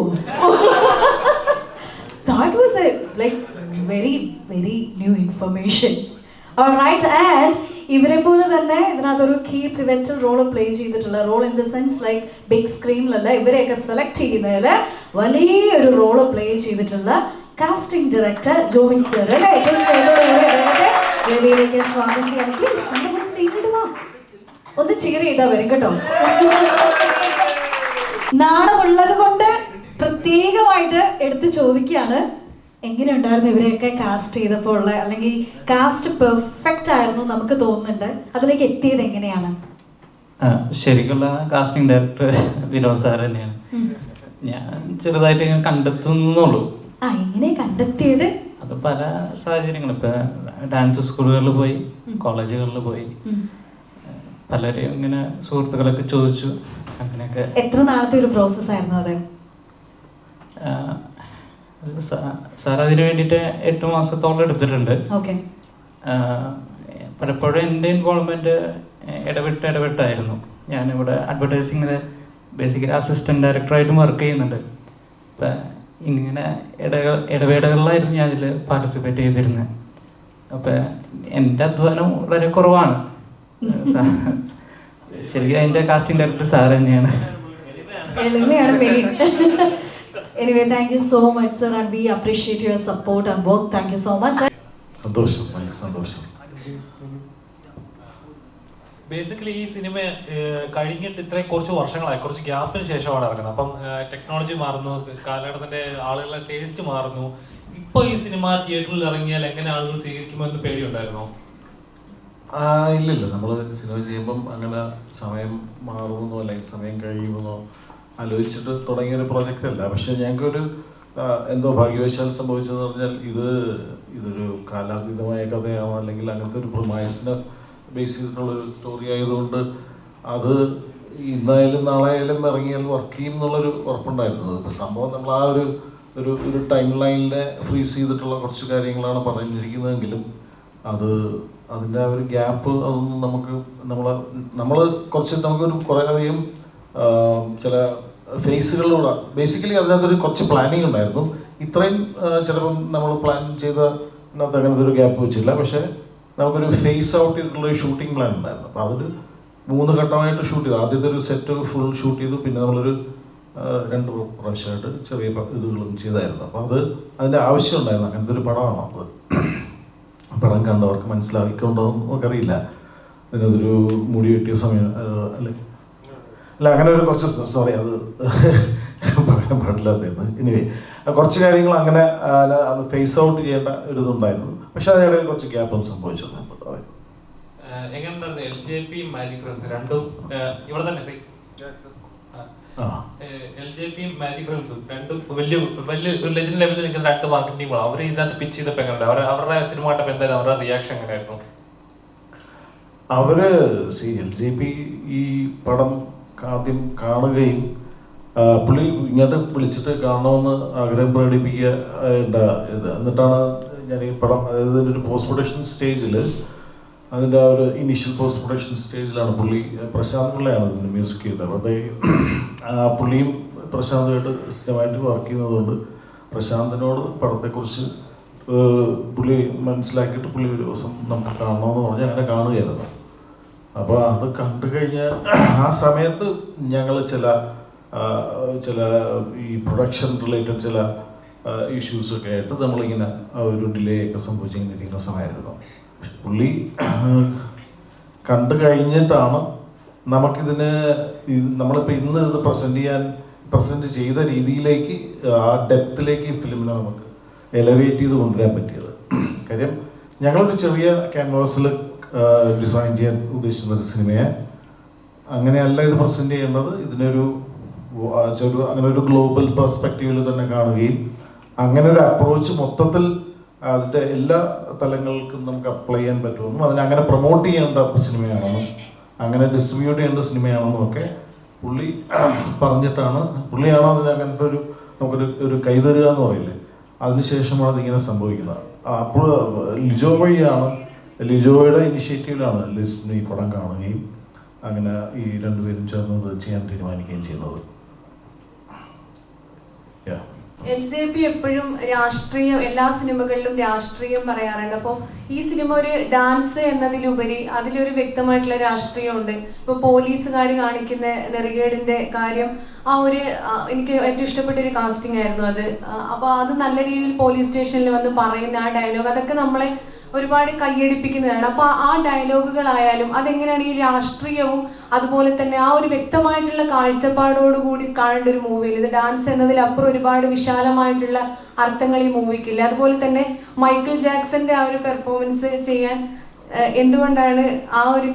That was a very very new information. Alright, and ഇവരെ പോലെ തന്നെ ഇതിനകത്തൊരു കീ പിവറ്റൽ റോൾ പ്ലേ ചെയ്തിട്ടുള്ള, role in the sense like big സ്ക്രീനിലല്ല, ഇവരെയൊക്കെ സെലക്ട് ചെയ്യുന്നതിൽ വലിയൊരു റോള് പ്ലേ ചെയ്തിട്ടുള്ള കാസ്റ്റിംഗ് ഡയറക്ടർ ജോബിൻ സർ അല്ലേ? വേദിയിലേക്ക് സ്വാഗതം ചെയ്യാം. പ്ലീസ് നമ്മുടെ സ്റ്റേജിൽ വാ, ഒന്ന് ചിയർ ചെയ്താൽ വരും കേട്ടോ. നാണമുള്ളത് കൊണ്ട് പ്രത്യേകമായിട്ട് എടുത്ത് ചോദിക്കുകയാണ്, എങ്ങനെ ഉണ്ടായിരുന്നു ഇവരെയൊക്കെ കാസ്റ്റ് ചെയ്തപ്പോൾ ഉള്ള, അല്ലെങ്കിൽ കാസ്റ്റ് പെർഫെക്റ്റ് ആയിരുന്നു നമുക്ക് തോന്നുന്നുണ്ട്, അതിലേക്ക് എത്തിയത് എങ്ങനെയാണ്? ശരിക്കുള്ള കാസ്റ്റിംഗ് ഡയറക്ടർ വിനോദ് സാർ തന്നെയാണ്. ഞാൻ ചെറുതായിട്ട് ഇങ്ങനെ കണ്ടെത്തുന്നുള്ളൂ. എങ്ങനെ കണ്ടെത്തിയത്? അത് പല സാഹചര്യങ്ങളും, ഇപ്പൊ ഡാൻസ് സ്കൂളുകളിൽ പോയി, കോളേജുകളിൽ പോയി, പലരെയും ഇങ്ങനെ സുഹൃത്തുക്കളൊക്കെ ചോദിച്ചു, അങ്ങനെയൊക്കെ. എത്ര നാളത്തെ ഒരു പ്രോസസ് ആയിരുന്നു അത്? സാർ അതിന് വേണ്ടിയിട്ട് 8 മാസത്തോളം എടുത്തിട്ടുണ്ട്. പലപ്പോഴും എൻ്റെ ഇൻവോൾവ്മെൻറ്റ് ഇടവിട്ടായിരുന്നു. ഞാനിവിടെ അഡ്വർടൈസിങ്ങിൽ ബേസിക്കലി അസിസ്റ്റൻറ്റ് ഡയറക്ടറായിട്ടും വർക്ക് ചെയ്യുന്നുണ്ട്. അപ്പം ഇങ്ങനെ ഇടവേളകളിലായിരുന്നു ഞാൻ അതിൽ പാർട്ടിസിപ്പേറ്റ് ചെയ്തിരുന്നത്. അപ്പം എൻ്റെ അധ്വാനം വളരെ കുറവാണ്. ശരിക്കും അതിൻ്റെ കാസ്റ്റിംഗ് ഡയറക്ടർ സാർ തന്നെയാണ്. Anyway, thank you so much, sir, and we appreciate your support and work. Thank you so much. സന്തോഷം, ഭയങ്കര സന്തോഷം. ബേസിക്കലി ഈ സിനിമ കഴിഞ്ഞിട്ട് ഇത്രയും കുറച്ച് വർഷങ്ങളായി, കുറച്ച് ഗ്യാപ്പിന് ശേഷമാണ് ഇറങ്ങുന്നത്. അപ്പം ടെക്നോളജി മാറുന്നു, കാലഘട്ടത്തിന്റെ ആളുകളുടെ ടേസ്റ്റ് മാറുന്നു. ഇപ്പോൾ ഈ സിനിമ തിയേറ്ററിൽ ഇറങ്ങിയാൽ എങ്ങനെ ആളുകൾ സ്വീകരിക്കുമോ എന്ന് പേടിയുണ്ടായിരുന്നോ? ഇല്ലില്ല, നമ്മൾ സിനിമ ചെയ്യുമ്പം അങ്ങനെ സമയം മാറുമെന്നോ അല്ലെങ്കിൽ സമയം കഴിയുമെന്നോ ആലോചിച്ചിട്ട് തുടങ്ങിയൊരു പ്രോജക്റ്റ് അല്ല. പക്ഷെ ഞങ്ങൾക്കൊരു എന്തോ ഭാഗ്യവശാൽ സംഭവിച്ചതെന്ന് പറഞ്ഞാൽ ഇതൊരു കാലാതീതമായ കഥയാണോ അല്ലെങ്കിൽ അങ്ങനത്തെ ഒരു പ്രൊമൈസിനെ ബേസ് ചെയ്തിട്ടുള്ളൊരു സ്റ്റോറി ആയതുകൊണ്ട് അത് ഇന്നായാലും നാളെ ആയാലും ഇറങ്ങിയാൽ വർക്ക് ചെയ്യും എന്നുള്ളൊരു ഉറപ്പുണ്ടായിരുന്നത്. ഇപ്പോൾ സംഭവം നമ്മൾ ആ ഒരു ടൈം ലൈനിനെ ഫ്രീസ് ചെയ്തിട്ടുള്ള കുറച്ച് കാര്യങ്ങളാണ് പറഞ്ഞിരിക്കുന്നതെങ്കിലും അതിൻ്റെ ആ ഒരു ഗ്യാപ്പ് അതൊന്നും നമ്മൾ നമുക്കൊരു കുറേ അധികം ചില ഫേസുകളിലൂടെ ബേസിക്കലി അതിനകത്തൊരു കുറച്ച് പ്ലാനിങ് ഉണ്ടായിരുന്നു. ഇത്രയും ചിലപ്പം നമ്മൾ പ്ലാൻ ചെയ്തതിനകത്ത് അങ്ങനത്തെ ഒരു ഗ്യാപ്പ് വെച്ചില്ല. പക്ഷേ നമുക്കൊരു ഫേസ് ഔട്ട് ചെയ്തിട്ടുള്ളൊരു ഷൂട്ടിംഗ് പ്ലാൻ ഉണ്ടായിരുന്നു. അപ്പോൾ അതൊരു 3 ഘട്ടമായിട്ട് ഷൂട്ട് ചെയ്തു. ആദ്യത്തെ ഒരു സെറ്റ് ഫുൾ ഷൂട്ട് ചെയ്തു, പിന്നെ നമ്മളൊരു 2 പ്രാവശ്യമായിട്ട് ചെറിയ ഇതുകളും ചെയ്തായിരുന്നു. അപ്പോൾ അതിൻ്റെ ആവശ്യം ഉണ്ടായിരുന്നു. അങ്ങനത്തെ ഒരു പടമാണ് അത്. പടം കണ്ടവർക്ക് മനസ്സിലാക്കിക്കൊണ്ടോ നമുക്കറിയില്ല. അതിനതൊരു മുടി വെട്ടിയ സമയം അല്ല അങ്ങനെ ഒരു കുറച്ച് സോറി അത് പറയാൻ പാടില്ലാത്തായിരുന്നു. ഇനി കുറച്ച് കാര്യങ്ങൾ അങ്ങനെ അത് ഫേസ് ഔട്ട് ചെയ്യേണ്ട ഒരു ഇതുണ്ടായിരുന്നു. പക്ഷെ അതിനിടയിൽ കുറച്ച് ഗ്യാപ്പും സംഭവിച്ചു. എങ്ങനെയുണ്ടായിരുന്നു LJP മാജിക് ഫ്രണ്ട്സ് രണ്ടും ഇവിടെ തന്നെ? LJP മാജിക് ഫ്രണ്ട്സും രണ്ടും വലിയ ഒരു ലെജൻഡ് ലെവലിൽ നിൽക്കുന്ന 2 മാർക്കറ്റിംഗ് ടീമുകളാണ്. അവർ ഇതിനകത്ത് പിച്ച് ചെയ്തപ്പോൾ എങ്ങനെയുണ്ട്? അവരുടെ സിനിമ കണ്ടപ്പോൾ എന്തായാലും അവരുടെ റിയാക്ഷൻ എങ്ങനെയായിരുന്നു? LJP ഈ പടം ആദ്യം കാണുകയും പുള്ളി ഇങ്ങോട്ട് വിളിച്ചിട്ട് കാണണമെന്ന് ആഗ്രഹം പ്രകടിപ്പിക്കുക എന്നിട്ടാണ് ഞാൻ ഈ പടം, അതായത് ഒരു പോസ്റ്റ് പ്രൊഡക്ഷൻ സ്റ്റേജിൽ, അതിൻ്റെ ആ ഒരു ഇനീഷ്യൽ പോസ്റ്റ് പ്രൊഡക്ഷൻ സ്റ്റേജിലാണ് പുള്ളി, പ്രശാന്ത് പിള്ളയാണ് ഇതിന് മ്യൂസിക് ചെയ്തത്. അപ്പോൾ പുള്ളിയും പ്രശാന്തുമായിട്ട് സ്ഥിരമായിട്ട് വർക്ക് ചെയ്യുന്നതുകൊണ്ട് പ്രശാന്തിനോട് പടത്തെക്കുറിച്ച് പുള്ളി മനസ്സിലാക്കിയിട്ട് പുള്ളി ഒരു ദിവസം നമുക്ക് കാണണമെന്ന് പറഞ്ഞ് അങ്ങനെ കാണുകയായിരുന്നു. അപ്പോൾ അത് കണ്ടു കഴിഞ്ഞാൽ ആ സമയത്ത് ഞങ്ങൾ ചില ഈ പ്രൊഡക്ഷൻ റിലേറ്റഡ് ചില ഇഷ്യൂസൊക്കെ ആയിട്ട് നമ്മളിങ്ങനെ ഒരു ഡിലേ ഒക്കെ സംഭവിച്ചിങ്ങനെ ഇരിക്കുന്ന സമയമായിരുന്നു. പുള്ളി കണ്ടു കഴിഞ്ഞിട്ടാണ് നമുക്കിതിന് നമ്മളിപ്പോൾ ഇന്ന് ഇത് പ്രസൻറ്റ് ചെയ്ത രീതിയിലേക്ക് ആ ഡെപ്തിലേക്ക് ഈ ഫിലിമിനെ നമുക്ക് എലവേറ്റ് ചെയ്ത് കൊണ്ടുവരാൻ പറ്റിയത്. കാര്യം ഞങ്ങളൊരു ചെറിയ ക്യാൻവാസിൽ ഡിസൈൻ ചെയ്യാൻ ഉദ്ദേശിക്കുന്ന ഒരു സിനിമയെ അങ്ങനെയല്ല ഇത് പ്രസൻറ്റ് ചെയ്യേണ്ടത്. ഇതിനൊരു അങ്ങനെ ഒരു ഗ്ലോബൽ പെർസ്പെക്റ്റീവിൽ തന്നെ കാണുകയും അങ്ങനെ ഒരു അപ്രോച്ച് മൊത്തത്തിൽ അതിൻ്റെ എല്ലാ തലങ്ങൾക്കും നമുക്ക് അപ്ലൈ ചെയ്യാൻ പറ്റുമെന്നും അതിനങ്ങനെ പ്രൊമോട്ട് ചെയ്യേണ്ട സിനിമയാണെന്നും അങ്ങനെ ഡിസ്ട്രിബ്യൂട്ട് ചെയ്യേണ്ട സിനിമയാണെന്നും ഒക്കെ പുള്ളി പറഞ്ഞിട്ടാണ്, പുള്ളിയാണ് അതിന് അങ്ങനത്തെ നമുക്കൊരു കൈതരുക എന്ന് പറയില്ലേ, അതിനുശേഷമാണ് അതിങ്ങനെ സംഭവിക്കുന്നത്. അപ്പോൾ ലിജോയുടെ ഇനിഷ്യേറ്റീവിലാണ് ലിസ്റ്റിന് ഈ പടം കാണുകയും അങ്ങനെ ഈ 2 പേരും ചേർന്നത് ചെയ്യാൻ തീരുമാനിക്കുകയും ചെയ്യുന്നത്. LJP എപ്പോഴും രാഷ്ട്രീയം, എല്ലാ സിനിമകളിലും രാഷ്ട്രീയം പറയാറുണ്ട്. അപ്പോൾ ഈ സിനിമ ഒരു ഡാൻസ് എന്നതിലുപരി അതിലൊരു വ്യക്തമായിട്ടുള്ള രാഷ്ട്രീയമുണ്ട്. ഇപ്പോൾ പോലീസുകാർ കാണിക്കുന്ന നെറികേടിൻ്റെ കാര്യം, എനിക്ക് ഏറ്റവും ഇഷ്ടപ്പെട്ട ഒരു കാസ്റ്റിംഗ് ആയിരുന്നു അത്. അപ്പോൾ അത് നല്ല രീതിയിൽ പോലീസ് സ്റ്റേഷനിൽ വന്ന് പറയുന്ന ആ ഡയലോഗ്, അതൊക്കെ നമ്മളെ ഒരുപാട് കയ്യടിപ്പിക്കുന്നതാണ്. അപ്പോൾ ആ ഡയലോഗുകളായാലും അതെങ്ങനെയാണ് ഈ രാഷ്ട്രീയവും അതുപോലെ തന്നെ ആ ഒരു വ്യക്തമായിട്ടുള്ള കാഴ്ചപ്പാടോടുകൂടി കാണേണ്ട ഒരു മൂവിയിൽ, ഇത് ഡാൻസ് എന്നതിലപ്പുറം ഒരുപാട് വിശാലമായിട്ടുള്ള അർത്ഥങ്ങൾ ഈ മൂവിക്കില്ല. അതുപോലെ തന്നെ മൈക്കിൾ ജാക്സന്റെ ആ ഒരു പെർഫോമൻസ് ചെയ്യാൻ എന്തുകൊണ്ടാണ് ആ ഒരു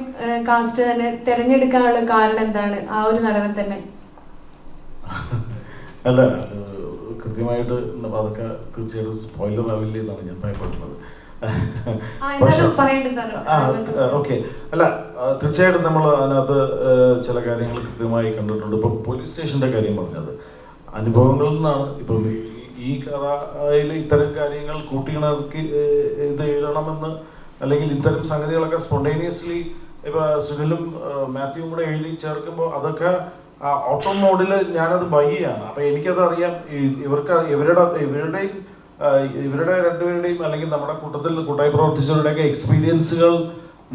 കാസ്റ്റ് തന്നെ തിരഞ്ഞെടുക്കാനുള്ള കാരണം എന്താണ്, ആ ഒരു നടനെ തന്നെ? അല്ല, കൃത്യമായിട്ട് അതൊക്കെ തീർച്ചയായിട്ടും സ്പോയിലർ ആവില്ലേ എന്നാണ് ഞാൻ ഭയപ്പെടുന്നത്. ഓക്കെ, അല്ല തീർച്ചയായിട്ടും നമ്മൾ അതിനകത്ത് ചില കാര്യങ്ങൾ കൃത്യമായി കണ്ടിട്ടുണ്ട്. ഇപ്പം പോലീസ് സ്റ്റേഷൻ്റെ കാര്യം പറഞ്ഞത് അനുഭവങ്ങളിൽ നിന്നാണ്. ഇപ്പം ഈ കഥയിൽ ഇത്തരം കാര്യങ്ങൾ കൂട്ടിയിണക്കി ഇത് എഴുതണമെന്ന്, അല്ലെങ്കിൽ ഇത്തരം സംഗതികളൊക്കെ സ്പോണ്ടേനിയസ്ലി ഇപ്പം സുനിലും മാത്യുവും കൂടെ എഴുതി ചേർക്കുമ്പോൾ അതൊക്കെ ഓട്ടോ മോഡിൽ ഞാനത് ബയ്യാണ്. അപ്പം എനിക്കത് അറിയാം. ഇവരുടെ രണ്ടുപേരുടെയും അല്ലെങ്കിൽ നമ്മുടെ കൂട്ടായി പ്രവർത്തിച്ചവരുടെയൊക്കെ എക്സ്പീരിയൻസുകൾ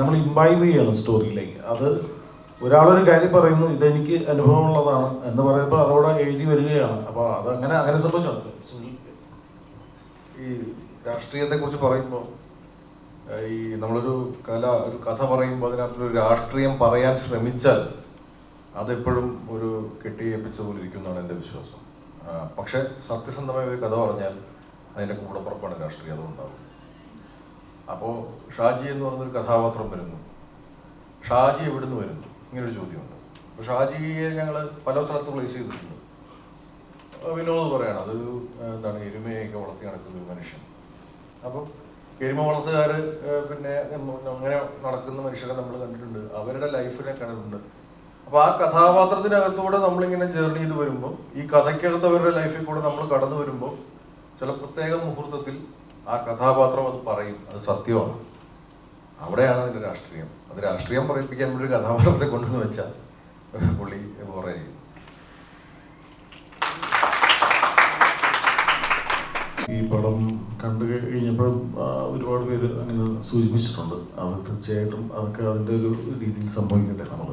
നമ്മൾ ഇംബൈബ് ചെയ്യണം സ്റ്റോറിയിലേക്ക്. അത് ഒരാളൊരു കാര്യം പറയുന്നു, ഇതെനിക്ക് അനുഭവമുള്ളതാണ് എന്ന് പറയുമ്പോൾ അതോടെ എഴുതി വരികയാണ്. അപ്പോൾ അത് അങ്ങനെ സംഭവിച്ചു. ഈ രാഷ്ട്രീയത്തെക്കുറിച്ച് പറയുമ്പോൾ ഈ നമ്മളൊരു കഥ പറയുമ്പോൾ അതിനകത്തൊരു രാഷ്ട്രീയം പറയാൻ ശ്രമിച്ചാൽ അതെപ്പോഴും ഒരു കെട്ടിയേപ്പിച്ച പോലെ ഇരിക്കുന്നതാണ് എൻ്റെ വിശ്വാസം. പക്ഷെ സത്യസന്ധമായ ഒരു കഥ പറഞ്ഞാൽ അതിൻ്റെ കൂടപ്പുറപ്പാണ് രാഷ്ട്രീയം, അതുണ്ടാവും. അപ്പോൾ ഷാജി എന്ന് പറഞ്ഞൊരു കഥാപാത്രം വരുന്നു. ഷാജി എവിടുന്ന് വരുന്നു, ഇങ്ങനൊരു ചോദ്യമുണ്ട്. അപ്പോൾ ഷാജിയെ ഞങ്ങൾ പല സ്ഥലത്ത് പ്ലേസ് ചെയ്തിട്ടുണ്ട്. വിനോദ് പറയാണ്, അതൊരു എരുമയൊക്കെ വളർത്തി നടക്കുന്ന ഒരു മനുഷ്യൻ. അപ്പം എരുമ വളർത്തുകാർ പിന്നെ അങ്ങനെ നടക്കുന്ന മനുഷ്യരെ നമ്മൾ കണ്ടിട്ടുണ്ട്, അവരുടെ ലൈഫിനെ കണ്ടിട്ടുണ്ട്. അപ്പോൾ ആ കഥാപാത്രത്തിനകത്തൂടെ നമ്മളിങ്ങനെ ജേർണി ചെയ്ത് വരുമ്പോൾ, ഈ കഥയ്ക്കകത്ത് അവരുടെ ലൈഫിൽ കൂടെ നമ്മൾ കടന്നു വരുമ്പോൾ ചില പ്രത്യേക മുഹൂർത്തത്തിൽ ആ കഥാപാത്രം അത് പറയും, അത് സത്യമാണ്. അവിടെയാണ് അതിൻ്റെ രാഷ്ട്രീയം. അത് രാഷ്ട്രീയം പറയിപ്പിക്കാൻ വേണ്ടി ഒരു കഥാപാത്രത്തെ കൊണ്ടുവന്ന് വെച്ചാൽ പുള്ളി പറയും. ഈ പടം കണ്ടു കഴിഞ്ഞപ്പോഴും ഒരുപാട് പേര് അങ്ങനെ സൂചിപ്പിച്ചിട്ടുണ്ട്. അത് തീർച്ചയായിട്ടും അതൊക്കെ അതിൻ്റെ ഒരു രീതിയിൽ സംഭവിക്കട്ടെ. നമ്മൾ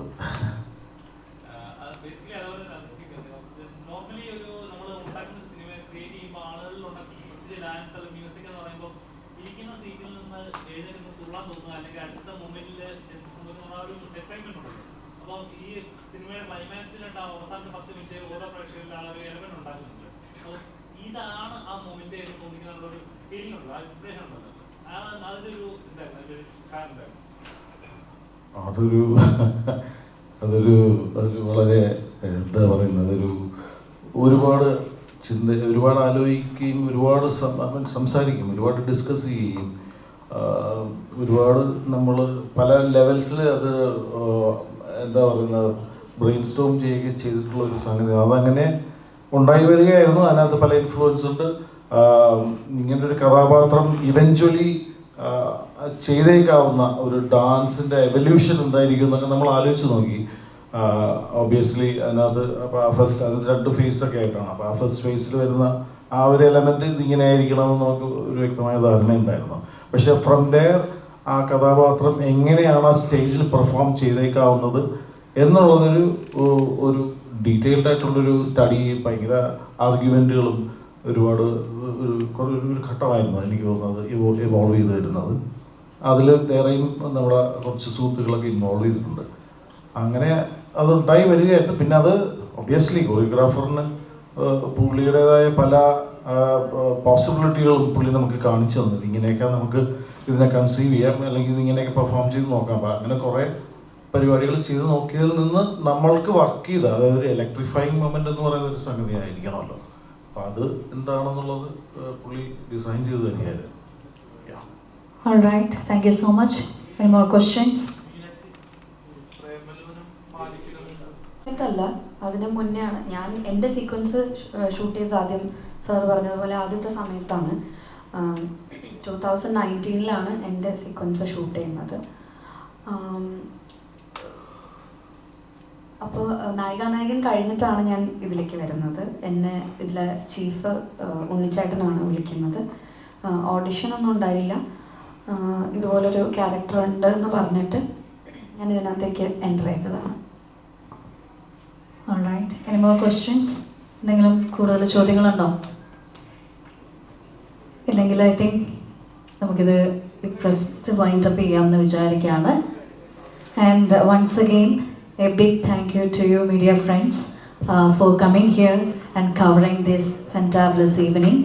ഇതാണ് ആ മൊമെന്റ് തോന്നിക്കുന്ന ഒരു ഫീലിംഗ് ഉണ്ടല്ലോ, ആ ഇൻസ്പിറേഷൻ ഉണ്ടല്ലോ, അതൊരു അതൊരു വളരെ എന്താ പറയുന്നത്, ഒരുപാട് ഒരുപാട് ആലോചിക്കുകയും ഒരുപാട് സംസാരിക്കും, ഒരുപാട് ഡിസ്കസ് ചെയ്യുകയും ഒരുപാട് നമ്മൾ പല ലെവൽസിൽ അത് എന്താ പറയുന്നത് ബ്രെയിൻ സ്റ്റോം ചെയ്യുകയും ചെയ്തിട്ടുള്ള ഒരു സംഗതി. അതങ്ങനെ ഉണ്ടായി വരികയായിരുന്നു. അതിനകത്ത് പല ഇൻഫ്ലുവൻസ് ഉണ്ട്. ഇങ്ങനൊരു കഥാപാത്രം ഇവഞ്ച്വലി ചെയ്തേക്കാവുന്ന ഒരു ഡാൻസിൻ്റെ എവല്യൂഷൻ എന്തായിരിക്കും എന്നൊക്കെ നമ്മൾ ആലോചിച്ച് നോക്കി. ഒബ്വിയസ്ലി അതിനകത്ത് അപ്പോൾ അത് 2 ഫേസൊക്കെ ആയിട്ടാണ്. അപ്പോൾ ആ ഫസ്റ്റ് ഫേസിൽ വരുന്ന ആ ഒരു എലമെൻറ്റ് ഇതിങ്ങനെ ആയിരിക്കണമെന്ന് നമുക്ക് ഒരു വ്യക്തമായ ധാരണ ഉണ്ടായിരുന്നു. പക്ഷേ ഫ്രം ദെയർ ആ കഥാപാത്രം എങ്ങനെയാണ് ആ സ്റ്റേജിൽ പെർഫോം ചെയ്തേക്കാവുന്നത് എന്നുള്ളതൊരു ഡീറ്റെയിൽഡ് ആയിട്ടുള്ളൊരു സ്റ്റഡി, ഭയങ്കര ആർഗ്യുമെൻറ്റുകളും ഒരുപാട് ഒരു ഘട്ടമായിരുന്നു എനിക്ക് തോന്നുന്നത് ഇവോൾവ് ചെയ്ത് വരുന്നത്. അതിൽ വേറെയും നമ്മുടെ കുറച്ച് സുഹൃത്തുക്കളൊക്കെ ഇൻവോൾവ് ചെയ്തിട്ടുണ്ട്. അങ്ങനെ അതുണ്ടായി വരികയായിരുന്നു. പിന്നെ അത് ഒബ്വിയസ്ലി കൊറിയോഗ്രാഫറിന് പുള്ളിയുടേതായ പല പോസിബിലിറ്റികളും പുള്ളി നമുക്ക് കാണിച്ചു തന്നത്. ഇങ്ങനെയൊക്കെ നമുക്ക് ഇതിനെ കൺസീവ് ചെയ്യാം, അല്ലെങ്കിൽ ഇതിങ്ങനെയൊക്കെ പെർഫോം ചെയ്ത് നോക്കാം. അങ്ങനെ കുറേ പരിപാടികൾ ചെയ്ത് നോക്കിയതിൽ നിന്ന് നമ്മൾക്ക് വർക്ക് ചെയ്ത, അതായത് ഒരു ഇലക്ട്രിഫൈങ് മൊമെൻ്റ് എന്ന് പറയുന്ന ഒരു സംഗതി ആയിരിക്കണമല്ലോ. അപ്പോൾ അത് എന്താണെന്നുള്ളത് പുള്ളി ഡിസൈൻ ചെയ്ത് തന്നെയായിരുന്നു. All right, thank you so much. Any more questions? അല്ല, അതിന് മുന്നേ ആണ് ഞാൻ എൻ്റെ സീക്വൻസ് ഷൂട്ട് ചെയ്തത്. ആദ്യം സാർ പറഞ്ഞതുപോലെ ആദ്യത്തെ സമയത്താണ്, 2019 എൻ്റെ സീക്വൻസ് ഷൂട്ട് ചെയ്യുന്നത്. അപ്പോൾ നായികാനായകൻ കഴിഞ്ഞിട്ടാണ് ഞാൻ ഇതിലേക്ക് വരുന്നത്. എന്നെ ഇതിലെ ചീഫ് ഉണ്ണിച്ചേട്ടനാണ് വിളിക്കുന്നത്. ഓഡിഷനൊന്നും ഉണ്ടായില്ല. ഇതുപോലൊരു ക്യാരക്ടർ ഉണ്ട് എന്ന് പറഞ്ഞിട്ട് ഞാൻ ഇതിനകത്തേക്ക് എൻ്റർ ചെയ്തതാണ്. Alright, any more questions? എന്തെങ്കിലും കൂടുതൽ ചോദ്യങ്ങളുണ്ടോ? ഇല്ലെങ്കിൽ ഐ തിങ്ക് നമുക്കിത് പ്രസ്റ്റ് വൈൻഡപ്പ് ചെയ്യാമെന്ന് വിചാരിക്കുകയാണ്. And once again a big thank you to you media friends for coming here and covering this fantabulous evening.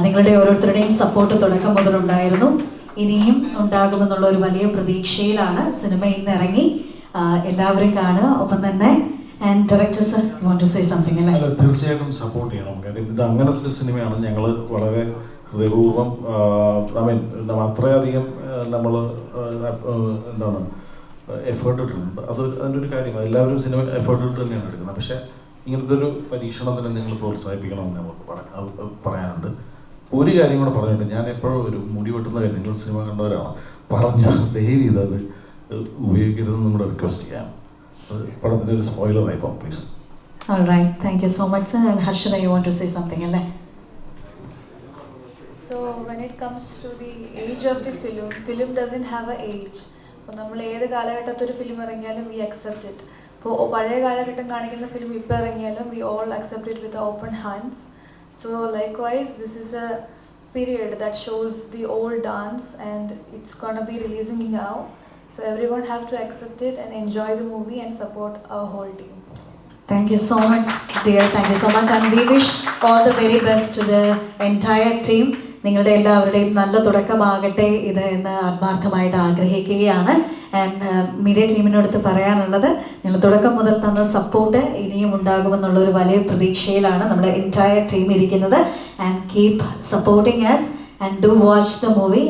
നിങ്ങളുടെ ഓരോരുത്തരുടെയും സപ്പോർട്ട് തുടക്കം മുതലുണ്ടായിരുന്നു, ഇനിയും ഉണ്ടാകുമെന്നുള്ള ഒരു വലിയ പ്രതീക്ഷയിലാണ് സിനിമ ഇന്ന് ഇറങ്ങി. എല്ലാവരും കാണുക. ഒപ്പം തന്നെ and director sir want to say something അല്ലേ? അല്ല, തീർച്ചയായിട്ടും സപ്പോർട്ട് ചെയ്യണം. കാര്യം ഇത് അങ്ങനത്തെ ഒരു സിനിമയാണ്. ഞങ്ങൾ വളരെ ഹൃദയപൂർവ്വം അത്രയധികം നമ്മൾ എന്താണ് എഫേർട്ട് ഇട്ടിട്ടുണ്ട്. അതിൻ്റെ ഒരു കാര്യം, എല്ലാവരും സിനിമ എഫേർട്ട് ഇട്ട് തന്നെയാണ് എടുക്കുന്നത്. പക്ഷേ ഇങ്ങനത്തെ ഒരു പരീക്ഷണത്തിന് നിങ്ങൾ പ്രോത്സാഹിപ്പിക്കണമെന്ന് നമുക്ക് പറയാനുണ്ട്. ഒരു കാര്യം കൂടെ പറഞ്ഞിട്ട്, ഞാൻ എപ്പോഴും ഒരു മുടി വെട്ടുന്ന കാര്യം, നിങ്ങൾ സിനിമ കണ്ടവരാണ്, ദയവ് ചെയ്തത് ഉപയോഗിക്കരുതെന്ന് നമ്മുടെ റിക്വസ്റ്റ് ചെയ്യാം. പടത്തിൻ്റെ ഒരു സ്പോയിലറായി പോകും, please. Alright, thank you so much sir. And Harshada, you want to say something അല്ലേ? So when it comes to the age of the film doesn't have an age. അപ്പോൾ നമ്മൾ ഏത് കാലഘട്ടത്തിൽ ഒരു ഫിലിം ഇറങ്ങിയാലും വി അക്സെപ്റ്റ് ഇറ്റ്. ഇപ്പോൾ പഴയ കാലഘട്ടം കാണിക്കുന്ന ഫിലിം ഇപ്പോൾ ഇറങ്ങിയാലും we all accept it with open hands. So likewise this is a period that shows the old dance and it's gonna be releasing now. So everyone have to accept it and enjoy the movie and support our whole team. Thank you so much dear, thank you so much and we wish all the very best to the entire team. നിങ്ങളുടെ എല്ലാവരുടെയും നല്ല തുടക്കമാകട്ടെ ഇത് എന്ന് ആത്മാർത്ഥമായിട്ട് ആഗ്രഹിക്കുകയാണ്. ആൻഡ് മീഡിയ ടീമിനടുത്ത് പറയാനുള്ളത്, നിങ്ങൾ തുടക്കം മുതൽ തന്ന സപ്പോർട്ട് ഇനിയും ഉണ്ടാകുമെന്നുള്ളൊരു വലിയ പ്രതീക്ഷയിലാണ് നമ്മുടെ എൻറ്റയർ ടീം ഇരിക്കുന്നത്. And keep supporting us and do watch the movie.